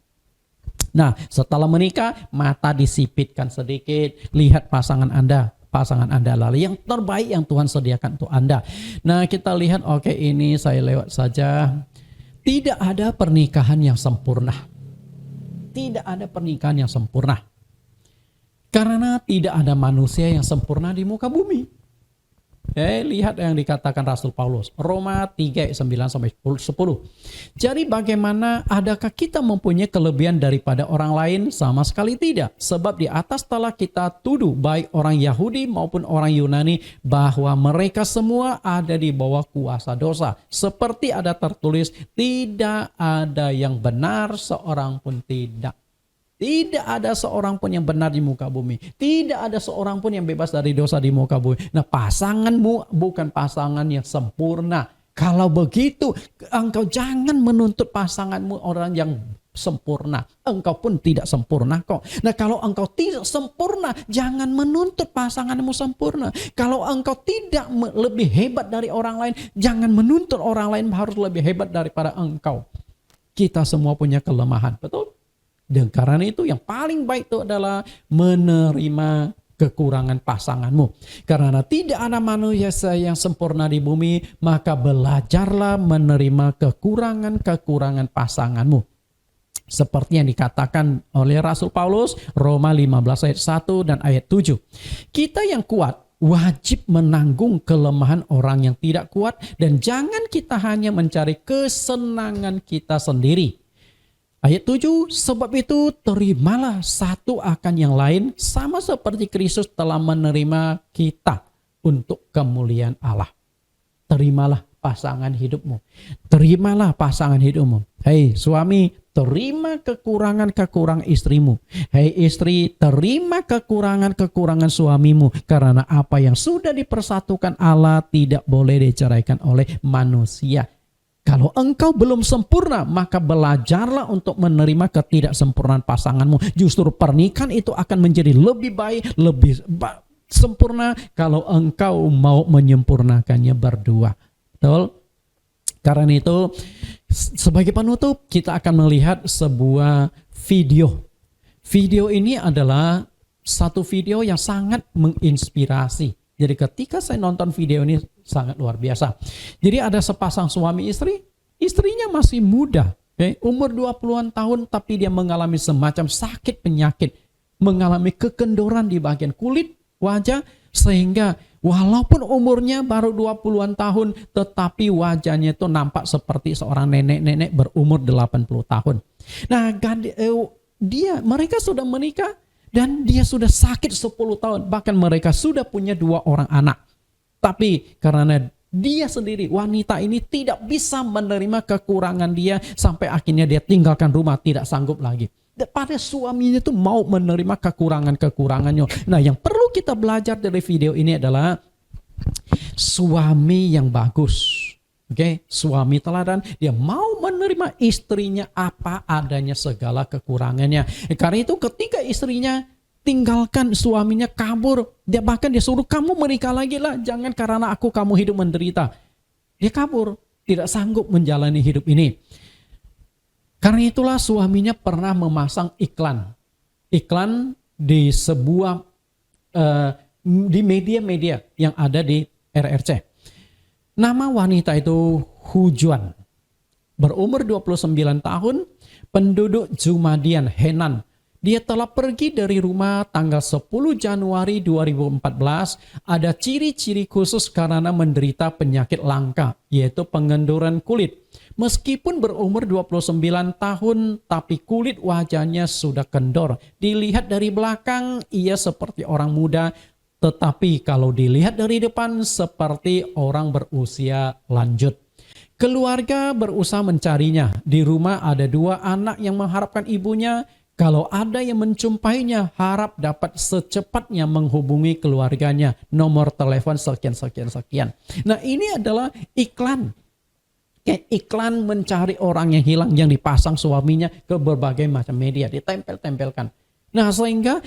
Nah, setelah menikah, mata disipitkan sedikit. Lihat pasangan Anda lalu yang terbaik yang Tuhan sediakan untuk Anda. Nah, kita lihat, oke, ini saya lewat saja. Tidak ada pernikahan yang sempurna. Tidak ada pernikahan yang sempurna. Karena tidak ada manusia yang sempurna di muka bumi. Lihat yang dikatakan Rasul Paulus. Roma 3:9-10. Jadi bagaimana, adakah kita mempunyai kelebihan daripada orang lain? Sama sekali tidak. Sebab di atas telah kita tuduh baik orang Yahudi maupun orang Yunani bahwa mereka semua ada di bawah kuasa dosa. Seperti ada tertulis, tidak ada yang benar seorang pun tidak. Tidak ada seorang pun yang benar di muka bumi. Tidak ada seorang pun yang bebas dari dosa di muka bumi. Nah, pasanganmu bukan pasangan yang sempurna. Kalau begitu, engkau jangan menuntut pasanganmu orang yang sempurna. Engkau pun tidak sempurna kok. Nah, kalau engkau tidak sempurna, jangan menuntut pasanganmu sempurna. Kalau engkau tidak lebih hebat dari orang lain, jangan menuntut orang lain harus lebih hebat daripada engkau. Kita semua punya kelemahan, betul? Dan karena itu yang paling baik itu adalah menerima kekurangan pasanganmu. Karena tidak ada manusia yang sempurna di bumi, maka belajarlah menerima kekurangan-kekurangan pasanganmu. Seperti yang dikatakan oleh Rasul Paulus, Roma 15 ayat 1 dan ayat 7. Kita yang kuat wajib menanggung kelemahan orang yang tidak kuat, dan jangan kita hanya mencari kesenangan kita sendiri. Ayat 7, sebab itu terimalah satu akan yang lain sama seperti Kristus telah menerima kita untuk kemuliaan Allah. Terimalah pasangan hidupmu. Terimalah pasangan hidupmu. Hei suami, terima kekurangan-kekurangan istrimu. Hei istri, terima kekurangan-kekurangan suamimu. Karena apa yang sudah dipersatukan Allah tidak boleh diceraikan oleh manusia. Kalau engkau belum sempurna, maka belajarlah untuk menerima ketidaksempurnaan pasanganmu. Justru pernikahan itu akan menjadi lebih baik, lebih sempurna kalau engkau mau menyempurnakannya berdua. Betul? Karena itu, sebagai penutup, kita akan melihat sebuah video. Video ini adalah satu video yang sangat menginspirasi. Jadi ketika saya nonton video ini sangat luar biasa. Jadi ada sepasang suami istri, istrinya masih muda, umur 20-an tahun, tapi dia mengalami semacam sakit penyakit, mengalami kekendoran di bagian kulit, wajah, sehingga walaupun umurnya baru 20-an tahun, tetapi wajahnya itu nampak seperti seorang nenek-nenek berumur 80 tahun. Nah, mereka sudah menikah, dan dia sudah sakit 10 tahun. Bahkan mereka sudah punya 2 orang anak. Tapi karena dia sendiri, wanita ini tidak bisa menerima kekurangan dia, sampai akhirnya dia tinggalkan rumah, tidak sanggup lagi. Pada suaminya itu mau menerima kekurangan-kekurangannya. Nah, yang perlu kita belajar dari video ini adalah suami yang bagus. Suami teladan, dia mau menerima istrinya apa adanya segala kekurangannya. Karena itu ketika istrinya tinggalkan suaminya kabur, dia suruh kamu menikah lagi lah, jangan karena aku kamu hidup menderita. Dia kabur, tidak sanggup menjalani hidup ini. Karena itulah suaminya pernah memasang iklan di sebuah di media-media yang ada di RRC. Nama wanita itu Hujuan, berumur 29 tahun, penduduk Jumadian, Henan. Dia telah pergi dari rumah tanggal 10 Januari 2014. Ada ciri-ciri khusus karena menderita penyakit langka, yaitu pengendoran kulit. Meskipun berumur 29 tahun, tapi kulit wajahnya sudah kendor. Dilihat dari belakang, ia seperti orang muda, tetapi kalau dilihat dari depan seperti orang berusia lanjut. Keluarga berusaha mencarinya. Di rumah ada 2 anak yang mengharapkan ibunya. Kalau ada yang menjumpainya, harap dapat secepatnya menghubungi keluarganya. Nomor telepon sekian. Nah, ini adalah iklan. Iklan mencari orang yang hilang yang dipasang suaminya ke berbagai macam media. Ditempel-tempelkan. Nah, sehingga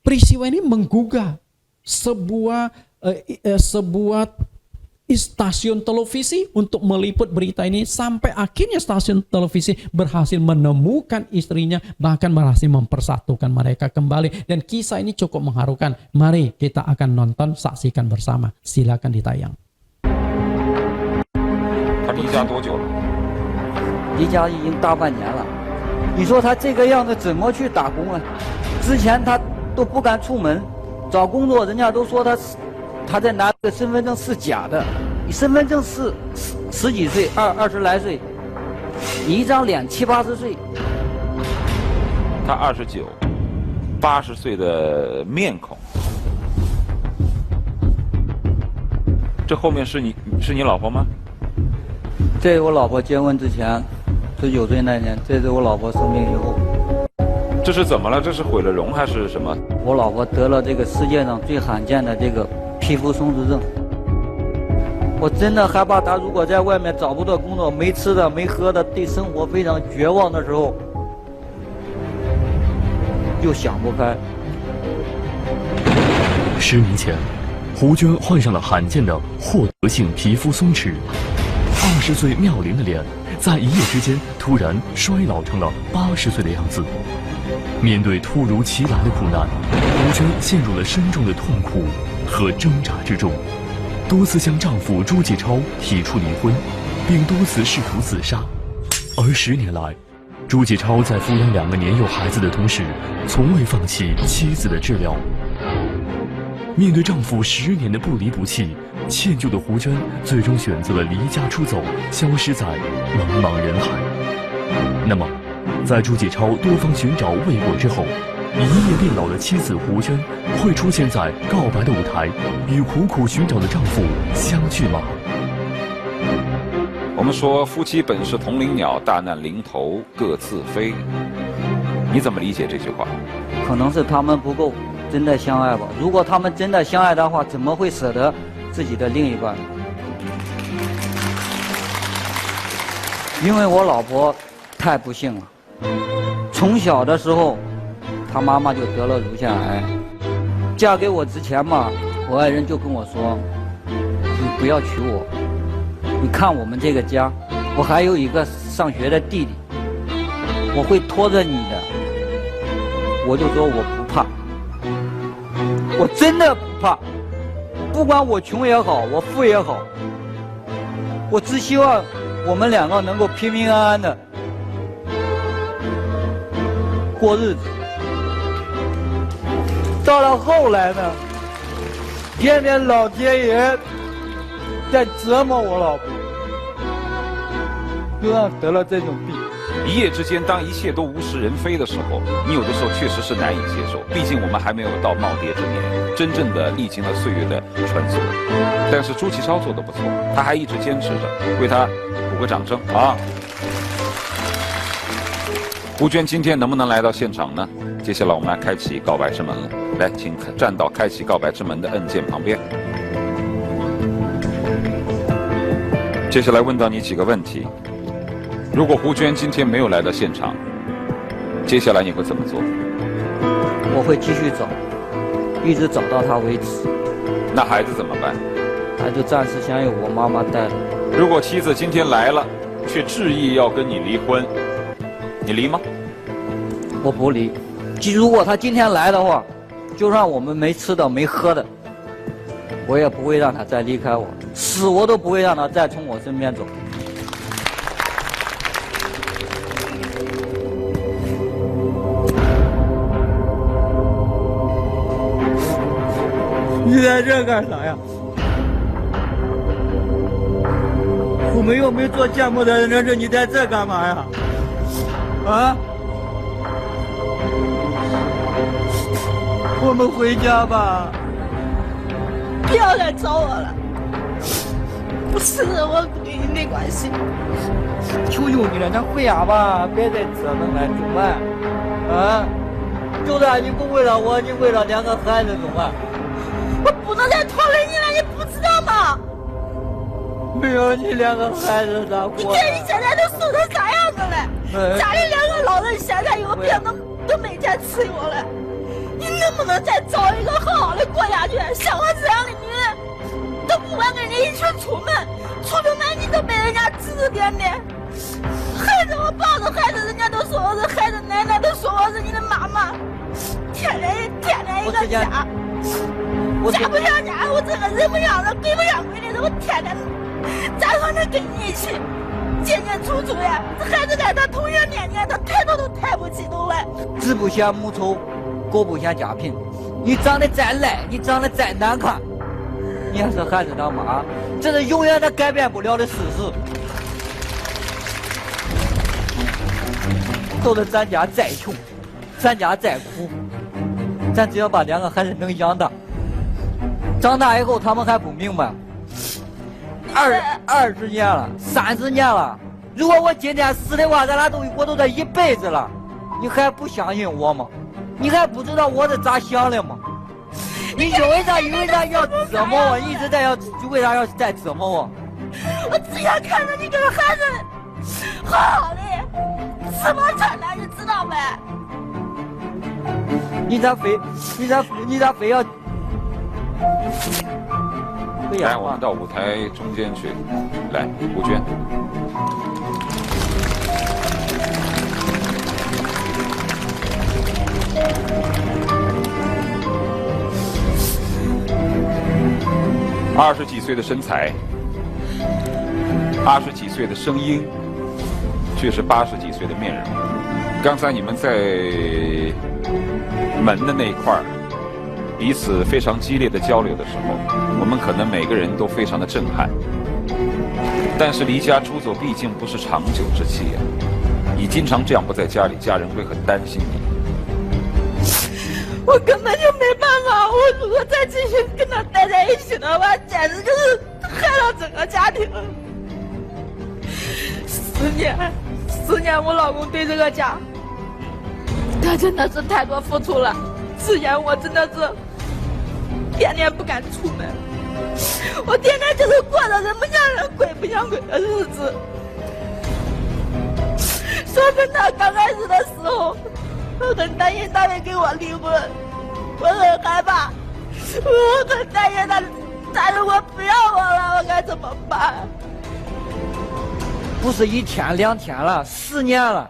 peristiwa ini menggugah sebuah stasiun televisi untuk meliput berita ini, sampai akhirnya stasiun televisi berhasil menemukan istrinya, bahkan berhasil mempersatukan mereka kembali, dan kisah ini cukup mengharukan. Mari kita akan nonton, saksikan bersama. Silakan ditayang. 他离家多久了？离家已经大半年了。你说他这个样子怎么去打工啊？之前他都不敢出门。 找工作，人家都说他在拿这个身份证是假的，你身份证是十几岁、20来岁，你一张脸70、80岁。他29、80岁的面孔，这后面是你老婆吗？这是我老婆结婚之前，19岁那年，这是我老婆生病以后。 这是怎么了？这是毁了容还是什么？我老婆得了这个世界上最罕见的这个皮肤松弛症。我真的害怕她如果在外面找不到工作，没吃的没喝的，对生活非常绝望的时候，又想不开。10年前，胡娟患上了罕见的获得性皮肤松弛，20岁妙龄的脸在一夜之间突然衰老成了80岁的样子。面对突如其来的苦难，胡娟陷入了深重的痛苦和挣扎之中，多次向丈夫朱继超提出离婚，并多次试图自杀。而10年来，朱继超在抚养2个年幼孩子的同时，从未放弃妻子的治疗。面对丈夫10年的不离不弃，歉疚的胡娟最终选择了离家出走，消失在茫茫人海。那么，在朱继超多方寻找未果之后，一夜变老的妻子胡娟会出现在告白的舞台，与苦苦寻找的丈夫相聚吗？我们说夫妻本是同林鸟，大难临头各自飞。你怎么理解这句话？可能是他们不够真的相爱吧。如果他们真的相爱的话，怎么会舍得自己的另一半？因为我老婆太不幸了，从小的时候，她妈妈就得了乳腺癌。嫁给我之前嘛，我爱人就跟我说：“你不要娶我，你看我们这个家，我还有一个上学的弟弟，我会拖着你的。”我就说我不怕，我真的不怕，不管我穷也好，我富也好，我只希望我们2个能够平平安安的过日子。到了后来呢，偏偏老天爷在折磨我老婆，就让得了这种病。一夜之间，当一切都物是人非的时候，你有的时候确实是难以接受。毕竟我们还没有到耄耋之年，真正的历经了岁月的穿梭。但是朱继超做得不错，他还一直坚持着，为他鼓个掌声啊！胡娟今天能不能来到现场呢？接下来我们来开启告白之门了。来，请站到开启告白之门的按键旁边。接下来问到你几个问题。如果胡娟今天没有来到现场，接下来你会怎么做？我会继续找，一直找到她为止。那孩子怎么办？孩子暂时先由我妈妈带着。如果妻子今天来了，却执意要跟你离婚，你离吗？我不离。如果她今天来的话，就算我们没吃的没喝的，我也不会让她再离开我，死我都不会让她再从我身边走。你在这干啥呀？我们又没做见不得人事，你在这干嘛呀？啊？我们回家吧。不要来找我了，不是我跟你没关系。求求你了，咱回家吧，别再折腾了，怎么办？啊？就算你不为了我，你为了2个孩子怎么办？我不能再拖累你了，你不知道吗？没有你2个孩子咋过？你看你现在都瘦成啥样子了？家里2个老人现在有病都没钱吃药了。你能不能再找一个好好的过下去？像我这样的女人，都不敢跟人家一起出门你都被人家指指点点。孩子，我抱着孩子，人家都说我是孩子奶奶，都说我是你的妈妈。天天一个家。家不像家，我这个人不像人，鬼不像鬼的，我天天咋可能跟你一起进出出呀？这孩子在他同学面前，他抬头都抬不起头来。子不嫌母丑，狗不嫌家贫。你长得再赖，你长得再难看，你要是孩子当妈，这是永远都改变不了的事实。都是咱家再穷，咱家再苦，咱只要把2个孩子能养大。长大以后他们还不明白，20年了，30年了。如果我今天死的话，咱俩我都这一辈子了，你还不相信我吗？你还不知道我是咋想的吗？你为啥要折磨我？一直在为啥要再折磨我？我只想看着你这个孩子好好的吃饱穿暖，你知道没？你咋非要？来，我们到舞台中间去。来，胡娟。20几岁的身材，20几岁的声音，却是80几岁的面容。刚才你们在门的那一块儿，彼此非常激烈的交流的时候，我们可能每个人都非常的震撼。但是离家出走毕竟不是长久之计呀，你经常这样不在家里，家人会很担心你。我根本就没办法，我如果再继续跟他待在一起的话，简直就是害了整个家庭。10年，我老公对这个家，他真的是太多付出了。之前我真的是天天不敢出门，我天天就是过着人不像人鬼不像鬼的日子。说真的，刚开始的时候我很担心他会跟我离婚，我很害怕，我很担心他如果不要我了，我该怎么办？不是1天2天了，10年了，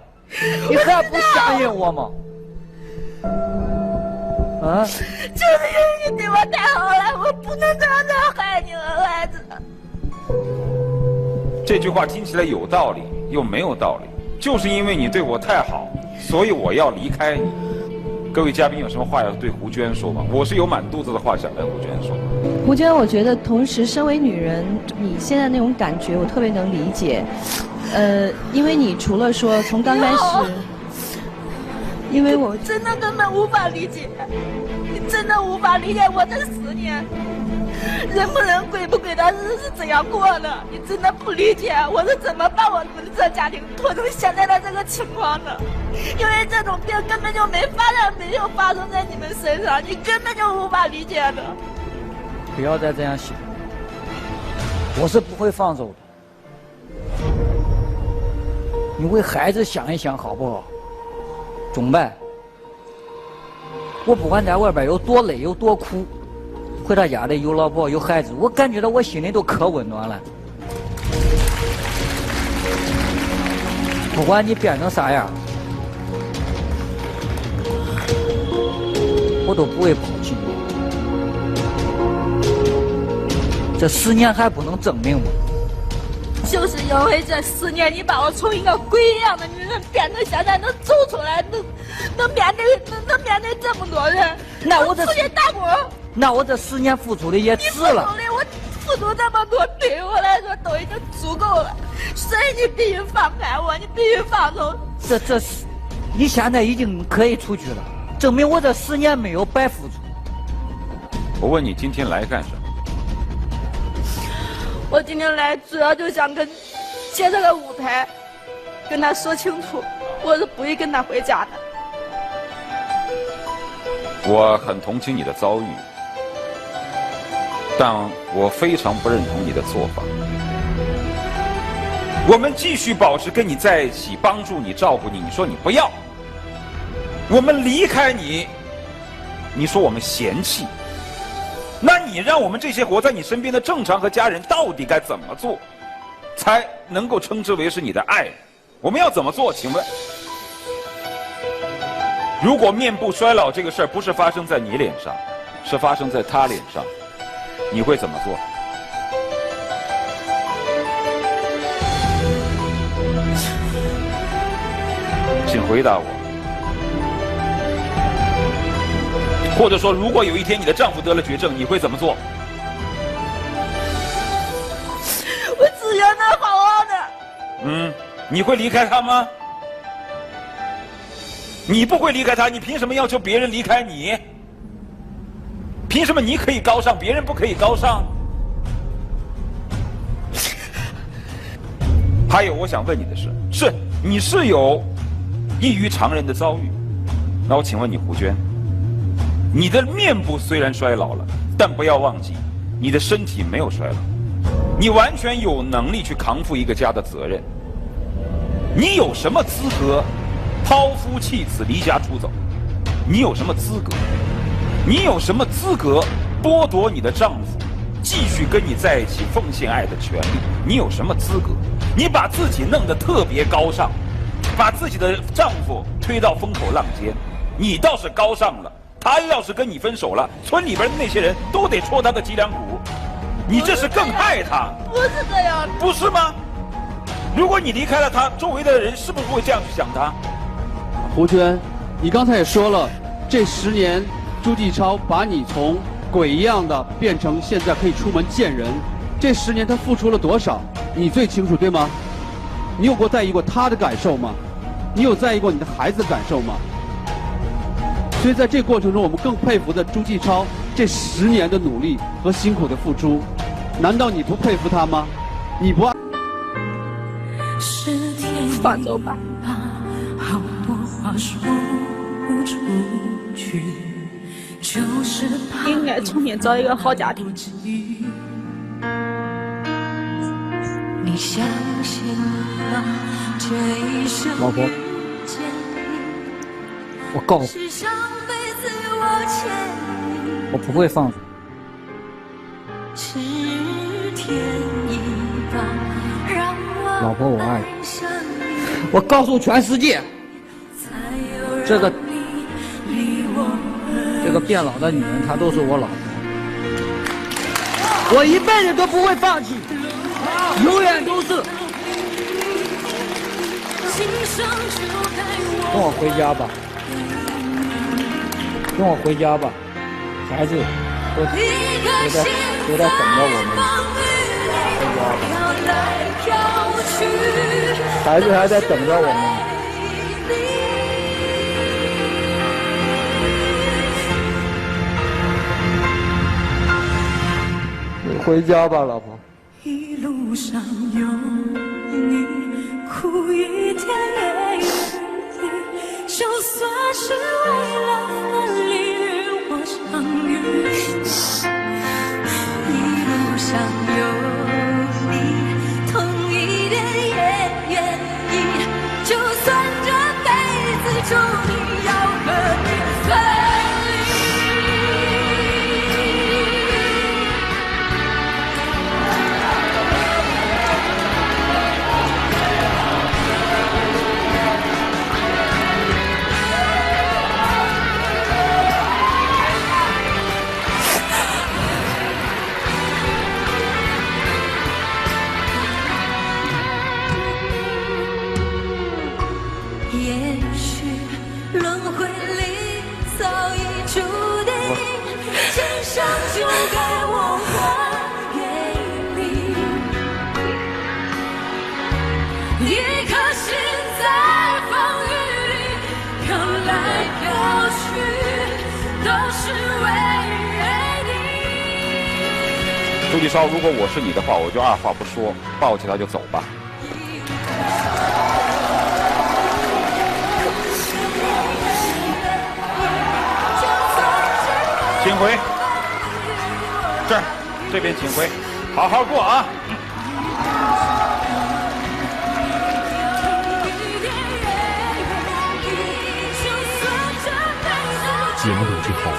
你还不相信我吗？啊！就是因为你对我太好了，我不能这样再害你了，孩子。这句话听起来有道理，又没有道理。就是因为你对我太好，所以我要离开你。各位嘉宾有什么话要对胡娟说吗？我是有满肚子的话想跟胡娟说。胡娟，我觉得同时身为女人，你现在那种感觉我特别能理解。因为你除了说从刚开始，因为我真的根本无法理解，你真的无法理解我这10年，人不人鬼不鬼的日子是怎样过的，你真的不理解我是怎么把我们这家庭拖成现在的这个情况的。因为这种病根本就没有发生在你们身上，你根本就无法理解的。不要再这样想，我是不会放手的。你为孩子想一想好不好？总办，我不管在外边有多累有多苦，回到家里有老婆有孩子，我感觉到我心里都可温暖了。不管你变成啥样，我都不会抛弃你。这10年还不能证明吗？就是因为这10年，你把我从一个鬼一样的女人变成现在能走出来，能面对这么多人。那我这出去打工，那我这10年付出的也值了。我付出这么多，对我来说都已经足够了。所以你必须放开我，你必须放手。这是，你现在已经可以出去了，证明我这10年没有白付出。我问你今天来干什么？我今天来主要就想借这个舞台，跟他说清楚，我是不会跟他回家的。我很同情你的遭遇，但我非常不认同你的做法。我们继续保持跟你在一起，帮助你，照顾你，你说你不要；我们离开你，你说我们嫌弃。那你让我们这些活在你身边的正常和家人到底该怎么做，才能够称之为是你的爱？我们要怎么做？请问，如果面部衰老这个事儿不是发生在你脸上，是发生在他脸上，你会怎么做？请回答我。或者说，如果有一天你的丈夫得了绝症，你会怎么做？我只想他好好的。你会离开他吗？你不会离开他，你凭什么要求别人离开你？凭什么你可以高尚，别人不可以高尚？还有，我想问你的是，你是有异于常人的遭遇，那我请问你，胡娟。你的面部虽然衰老了，但不要忘记，你的身体没有衰老，你完全有能力去扛负一个家的责任。你有什么资格抛夫弃子离家出走？你有什么资格？你有什么资格剥夺你的丈夫继续跟你在一起奉献爱的权利？你有什么资格？你把自己弄得特别高尚，把自己的丈夫推到风口浪尖，你倒是高尚了。他要是跟你分手了，村里边的那些人都得戳他的脊梁骨。你这是更害他，不是这样，不是吗？如果你离开了他，周围的人是不是会这样去想他？胡娟，你刚才也说了，这10年朱继超把你从鬼一样的变成现在可以出门见人，这10年他付出了多少，你最清楚，对吗？你有过在意过他的感受吗？你有在意过你的孩子的感受吗？所以在这个过程中，我们更佩服的朱继超这10年的努力和辛苦的付出，难道你不佩服他吗？你不爱？放走吧。好多话说不出去，就是怕应该重新找一个好家庭。你相信吗？这一生老婆，我告诉你，是上辈子我欠你，我不会放手。是天意吧，让我老婆，我爱你。上你，我告诉全世界，才有这个让你离我而这个变老的女人，她都是我老婆。我一辈子都不会放弃，永远都是。今生就该跟我回家吧，跟我回家吧，孩子都在等着我们。孩子还在等着我们。你回家吧，老婆。一路上有你，苦一点也愿意，就算是为了分离与我相遇。一路上有你，痛一点也愿意，就算这辈子注定要和你分离。也许轮回里早已注定，今生就该我还给你。一颗心在风雨里飘来飘去，都是为你。朱继超，如果我是你的话，我就二话不说，抱起他就走吧。请回，这边请回，好好过啊！节目录制后，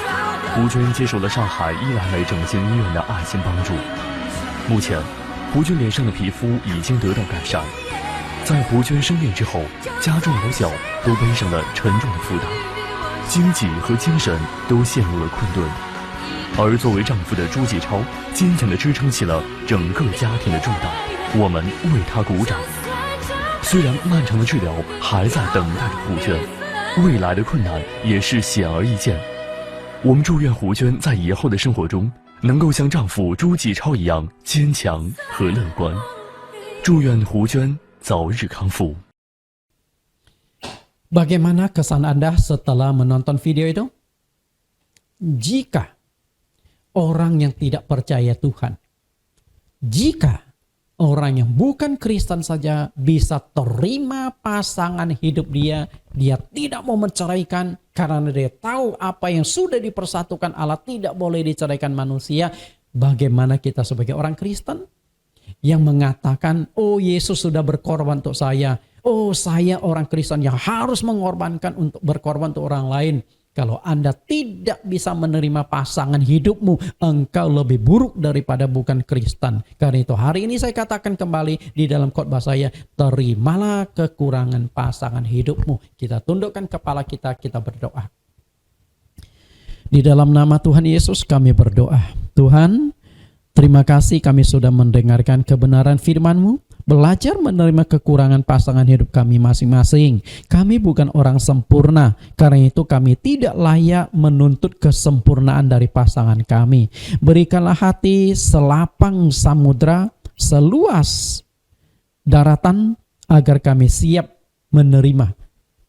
胡娟接受了上海伊兰美整形医院的爱心帮助。目前，胡娟脸上的皮肤已经得到改善。在胡娟生病之后，家中老小都背上了沉重的负担，经济和精神都陷入了困顿。而作为丈夫的朱继超，坚强地支撑起了整个家庭的重担。我们为他鼓掌。虽然漫长的治疗还在等待着胡娟，未来的困难也是显而易见。我们祝愿胡娟在以后的生活中能够像丈夫朱继超一样坚强和乐观。祝愿胡娟早日康复。 Bagaimana kesan Anda setelah menonton video itu? Jika orang yang tidak percaya Tuhan, jika orang yang bukan Kristen saja bisa terima pasangan hidup dia tidak mau menceraikan karena dia tahu apa yang sudah dipersatukan Allah tidak boleh diceraikan manusia. Bagaimana kita sebagai orang Kristen yang mengatakan, oh Yesus sudah berkorban untuk saya, oh saya orang Kristen yang harus mengorbankan untuk berkorban untuk orang lain. Kalau Anda tidak bisa menerima pasangan hidupmu, engkau lebih buruk daripada bukan Kristen. Karena itu hari ini saya katakan kembali di dalam khotbah saya, terimalah kekurangan pasangan hidupmu. Kita tundukkan kepala kita, kita berdoa. Di dalam nama Tuhan Yesus kami berdoa. Tuhan, Terima kasih kami sudah mendengarkan kebenaran firman-Mu, belajar menerima kekurangan pasangan hidup kami masing-masing. Kami bukan orang sempurna, karena itu kami tidak layak menuntut kesempurnaan dari pasangan kami. Berikanlah hati selapang samudra, seluas daratan, agar kami siap menerima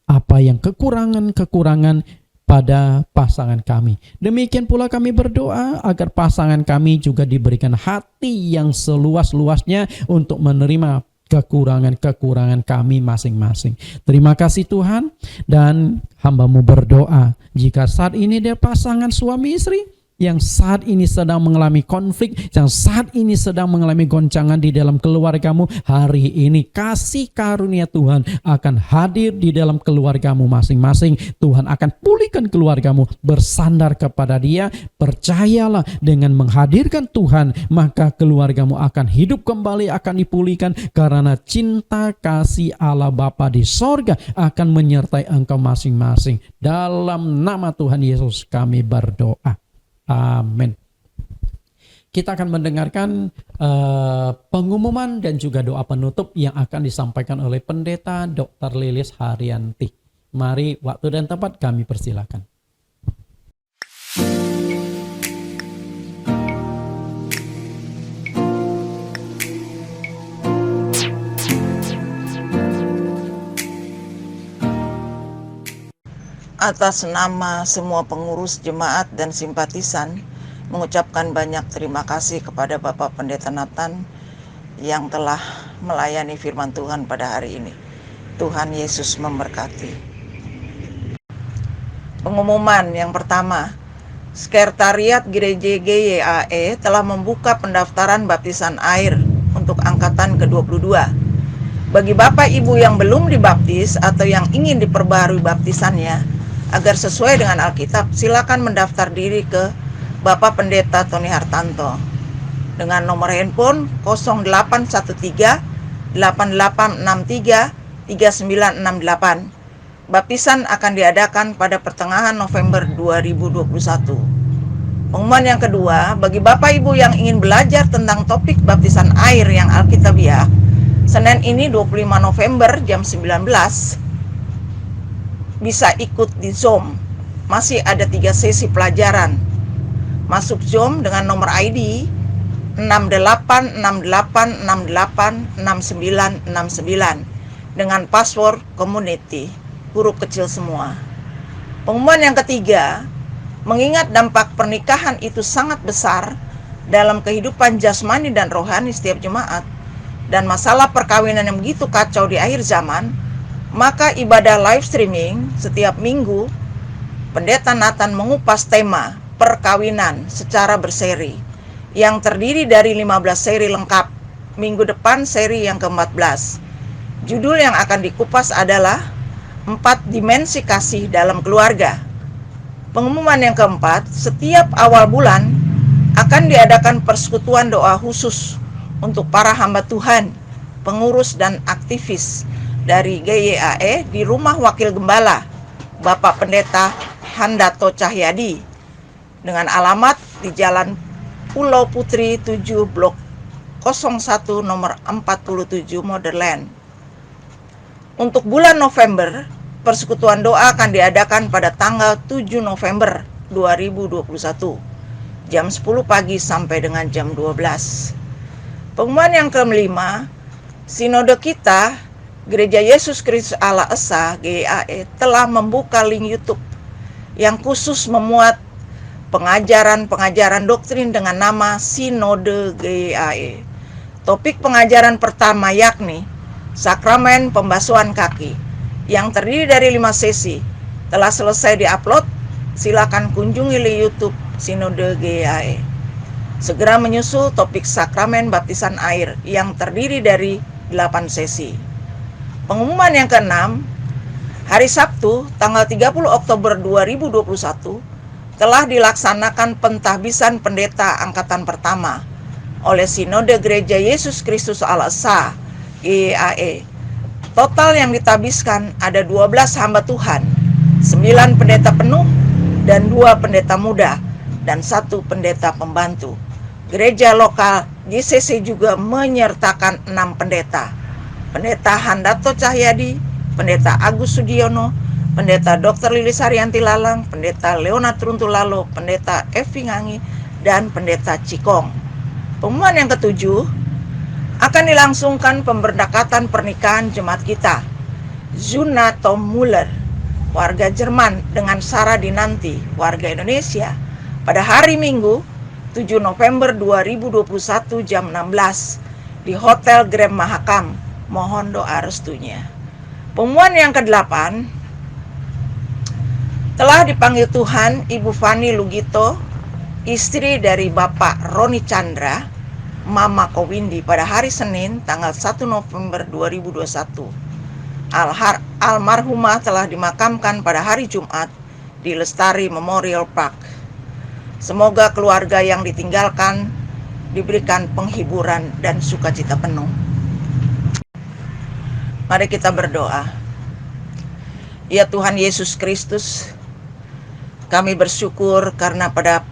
apa yang kekurangan-kekurangan pada pasangan kami. Demikian pula kami berdoa agar pasangan kami juga diberikan hati yang seluas-luasnya untuk menerima kekurangan-kekurangan kami masing-masing. Terima kasih Tuhan, dan hamba-Mu berdoa jika saat ini dia pasangan suami istri yang saat ini sedang mengalami konflik, yang saat ini sedang mengalami goncangan di dalam keluargamu, hari ini kasih karunia Tuhan akan hadir di dalam keluargamu masing-masing. Tuhan akan pulihkan keluargamu, bersandar kepada Dia, percayalah dengan menghadirkan Tuhan, maka keluargamu akan hidup kembali, akan dipulihkan, karena cinta kasih Allah Bapa di sorga akan menyertai engkau masing-masing. Dalam nama Tuhan Yesus kami berdoa. Amin. Kita akan mendengarkan pengumuman dan juga doa penutup yang akan disampaikan oleh Pendeta Dr. Lilis Haryanti. Mari, waktu dan tempat kami persilakan. Atas nama semua pengurus jemaat dan simpatisan, mengucapkan banyak terima kasih kepada Bapak Pendeta Nathan yang telah melayani firman Tuhan pada hari ini. Tuhan Yesus memberkati. Pengumuman yang pertama, Sekretariat Gereja GYAE telah membuka pendaftaran baptisan air untuk angkatan ke-22. Bagi Bapak Ibu yang belum dibaptis atau yang ingin diperbarui baptisannya, agar sesuai dengan Alkitab, silakan mendaftar diri ke Bapak Pendeta Tony Hartanto dengan nomor handphone 0813 8863 3968. Baptisan akan diadakan pada pertengahan November 2021. Pengumuman yang kedua, bagi Bapak Ibu yang ingin belajar tentang topik baptisan air yang Alkitabiah, Senin ini 25 November jam 19, bisa ikut di Zoom. Masih ada 3 sesi pelajaran. Masuk Zoom dengan nomor ID 6868686969 dengan password community, huruf kecil semua. Pengumuman yang ketiga, mengingat dampak pernikahan itu sangat besar dalam kehidupan jasmani dan rohani setiap jemaat, dan masalah perkawinan yang begitu kacau di akhir zaman, maka ibadah live streaming setiap minggu, Pendeta Nathan mengupas tema perkawinan secara berseri yang terdiri dari 15 seri lengkap. Minggu depan seri yang ke-14. Judul yang akan dikupas adalah 4 dimensi kasih dalam keluarga. Pengumuman yang keempat, setiap awal bulan akan diadakan persekutuan doa khusus untuk para hamba Tuhan, pengurus dan aktivis dari GYAE di Rumah Wakil Gembala Bapak Pendeta Handato Cahyadi dengan alamat di Jalan Pulau Putri 7 Blok 01 nomor 47 Modern. Untuk bulan November, persekutuan doa akan diadakan pada tanggal 7 November 2021 jam 10 pagi sampai dengan jam 12. Pengumuman yang kelima, sinode kita Gereja Yesus Kristus Allah Esa GYAE telah membuka link YouTube yang khusus memuat pengajaran-pengajaran doktrin dengan nama Sinode GYAE. Topik pengajaran pertama yakni Sakramen Pembasuhan Kaki yang terdiri dari 5 sesi telah selesai diupload. Silakan kunjungi link YouTube Sinode GYAE. Segera menyusul topik Sakramen Baptisan Air yang terdiri dari 8 sesi. Pengumuman yang ke-6, hari Sabtu tanggal 30 Oktober 2021 telah dilaksanakan pentahbisan pendeta angkatan pertama oleh Sinode Gereja Yesus Kristus Allah Esa GYAE. Total yang ditahbiskan ada 12 hamba Tuhan, 9 pendeta penuh dan 2 pendeta muda dan 1 pendeta pembantu. Gereja lokal JCC juga menyertakan 6 pendeta. Pendeta Handato Cahyadi, Pendeta Agus Sudiono, Pendeta Dr. Lilis Haryanti Lalang, Pendeta Leonard Runtulalo, Pendeta Evi Ngangi, dan Pendeta Cikong. Pengumuman yang ketujuh, akan dilangsungkan pemberdekatan pernikahan jemaat kita. Zuna Tom Muller, warga Jerman, dengan Sarah Dinanti, warga Indonesia, pada hari Minggu 7 November 2021 jam 16 di Hotel Grand Mahakam. Mohon doa restunya. Pengumuman yang ke-8, telah dipanggil Tuhan Ibu Fani Lugito, istri dari Bapak Roni Chandra, Mama Kowindi, pada hari Senin tanggal 1 November 2021. Almarhumah telah dimakamkan pada hari Jumat di Lestari Memorial Park. Semoga keluarga yang ditinggalkan diberikan penghiburan dan sukacita penuh. Mari kita berdoa. Ya Tuhan Yesus Kristus, kami bersyukur karena pada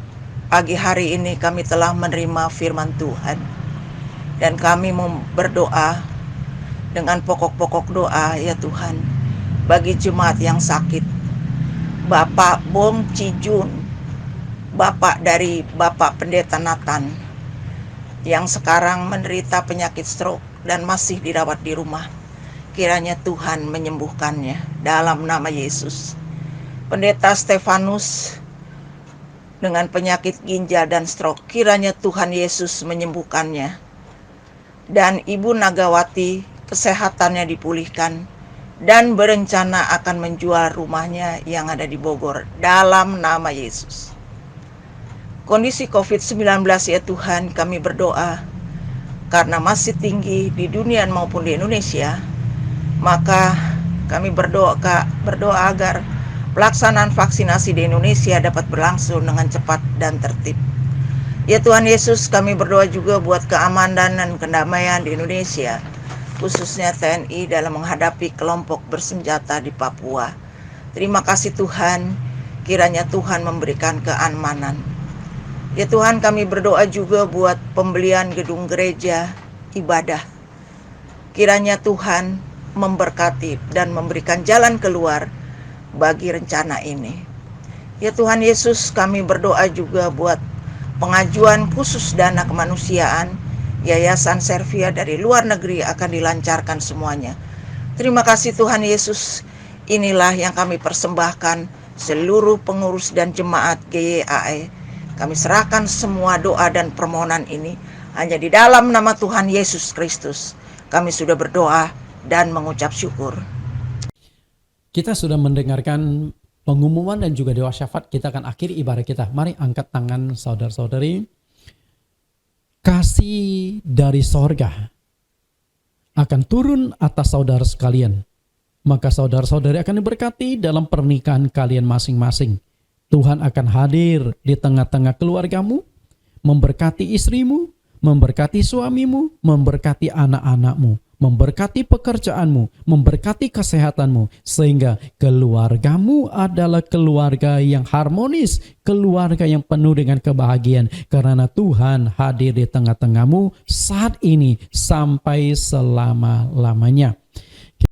pagi hari ini kami telah menerima firman Tuhan. Dan kami mau berdoa dengan pokok-pokok doa, ya Tuhan, bagi jemaat yang sakit. Bapak Bong Cijun, Bapak dari Bapak Pendeta Nathan, yang sekarang menderita penyakit stroke dan masih dirawat di rumah. Kiranya Tuhan menyembuhkannya dalam nama Yesus. Pendeta Stefanus dengan penyakit ginjal dan stroke, kiranya Tuhan Yesus menyembuhkannya. Dan Ibu Nagawati, kesehatannya dipulihkan dan berencana akan menjual rumahnya yang ada di Bogor dalam nama Yesus. Kondisi COVID-19, ya Tuhan, kami berdoa karena masih tinggi di dunia maupun di Indonesia, maka kami berdoa agar pelaksanaan vaksinasi di Indonesia dapat berlangsung dengan cepat dan tertib. Ya Tuhan Yesus, kami berdoa juga buat keamanan dan kedamaian di Indonesia, khususnya TNI dalam menghadapi kelompok bersenjata di Papua. Terima kasih Tuhan, kiranya Tuhan memberikan keamanan. Ya Tuhan, kami berdoa juga buat pembelian gedung gereja ibadah. Kiranya Tuhan memberkati dan memberikan jalan keluar bagi rencana ini. Ya Tuhan Yesus, kami berdoa juga buat pengajuan khusus dana kemanusiaan Yayasan Servia dari luar negeri akan dilancarkan semuanya. Terima kasih Tuhan Yesus. Inilah yang kami persembahkan seluruh pengurus dan jemaat GYAE. Kami serahkan semua doa dan permohonan ini hanya di dalam nama Tuhan Yesus Kristus. Kami sudah berdoa dan mengucap syukur. Kita sudah mendengarkan pengumuman dan juga doa syafaat. Kita akan akhiri ibadah kita. Mari angkat tangan saudara-saudari. Kasih dari sorga akan turun atas saudara sekalian. Maka saudara-saudari akan diberkati dalam pernikahan kalian masing-masing. Tuhan akan hadir di tengah-tengah keluargamu, memberkati istrimu, memberkati suamimu, memberkati anak-anakmu, memberkati pekerjaanmu, memberkati kesehatanmu, sehingga keluargamu adalah keluarga yang harmonis, keluarga yang penuh dengan kebahagiaan, karena Tuhan hadir di tengah-tengahmu saat ini sampai selama-lamanya.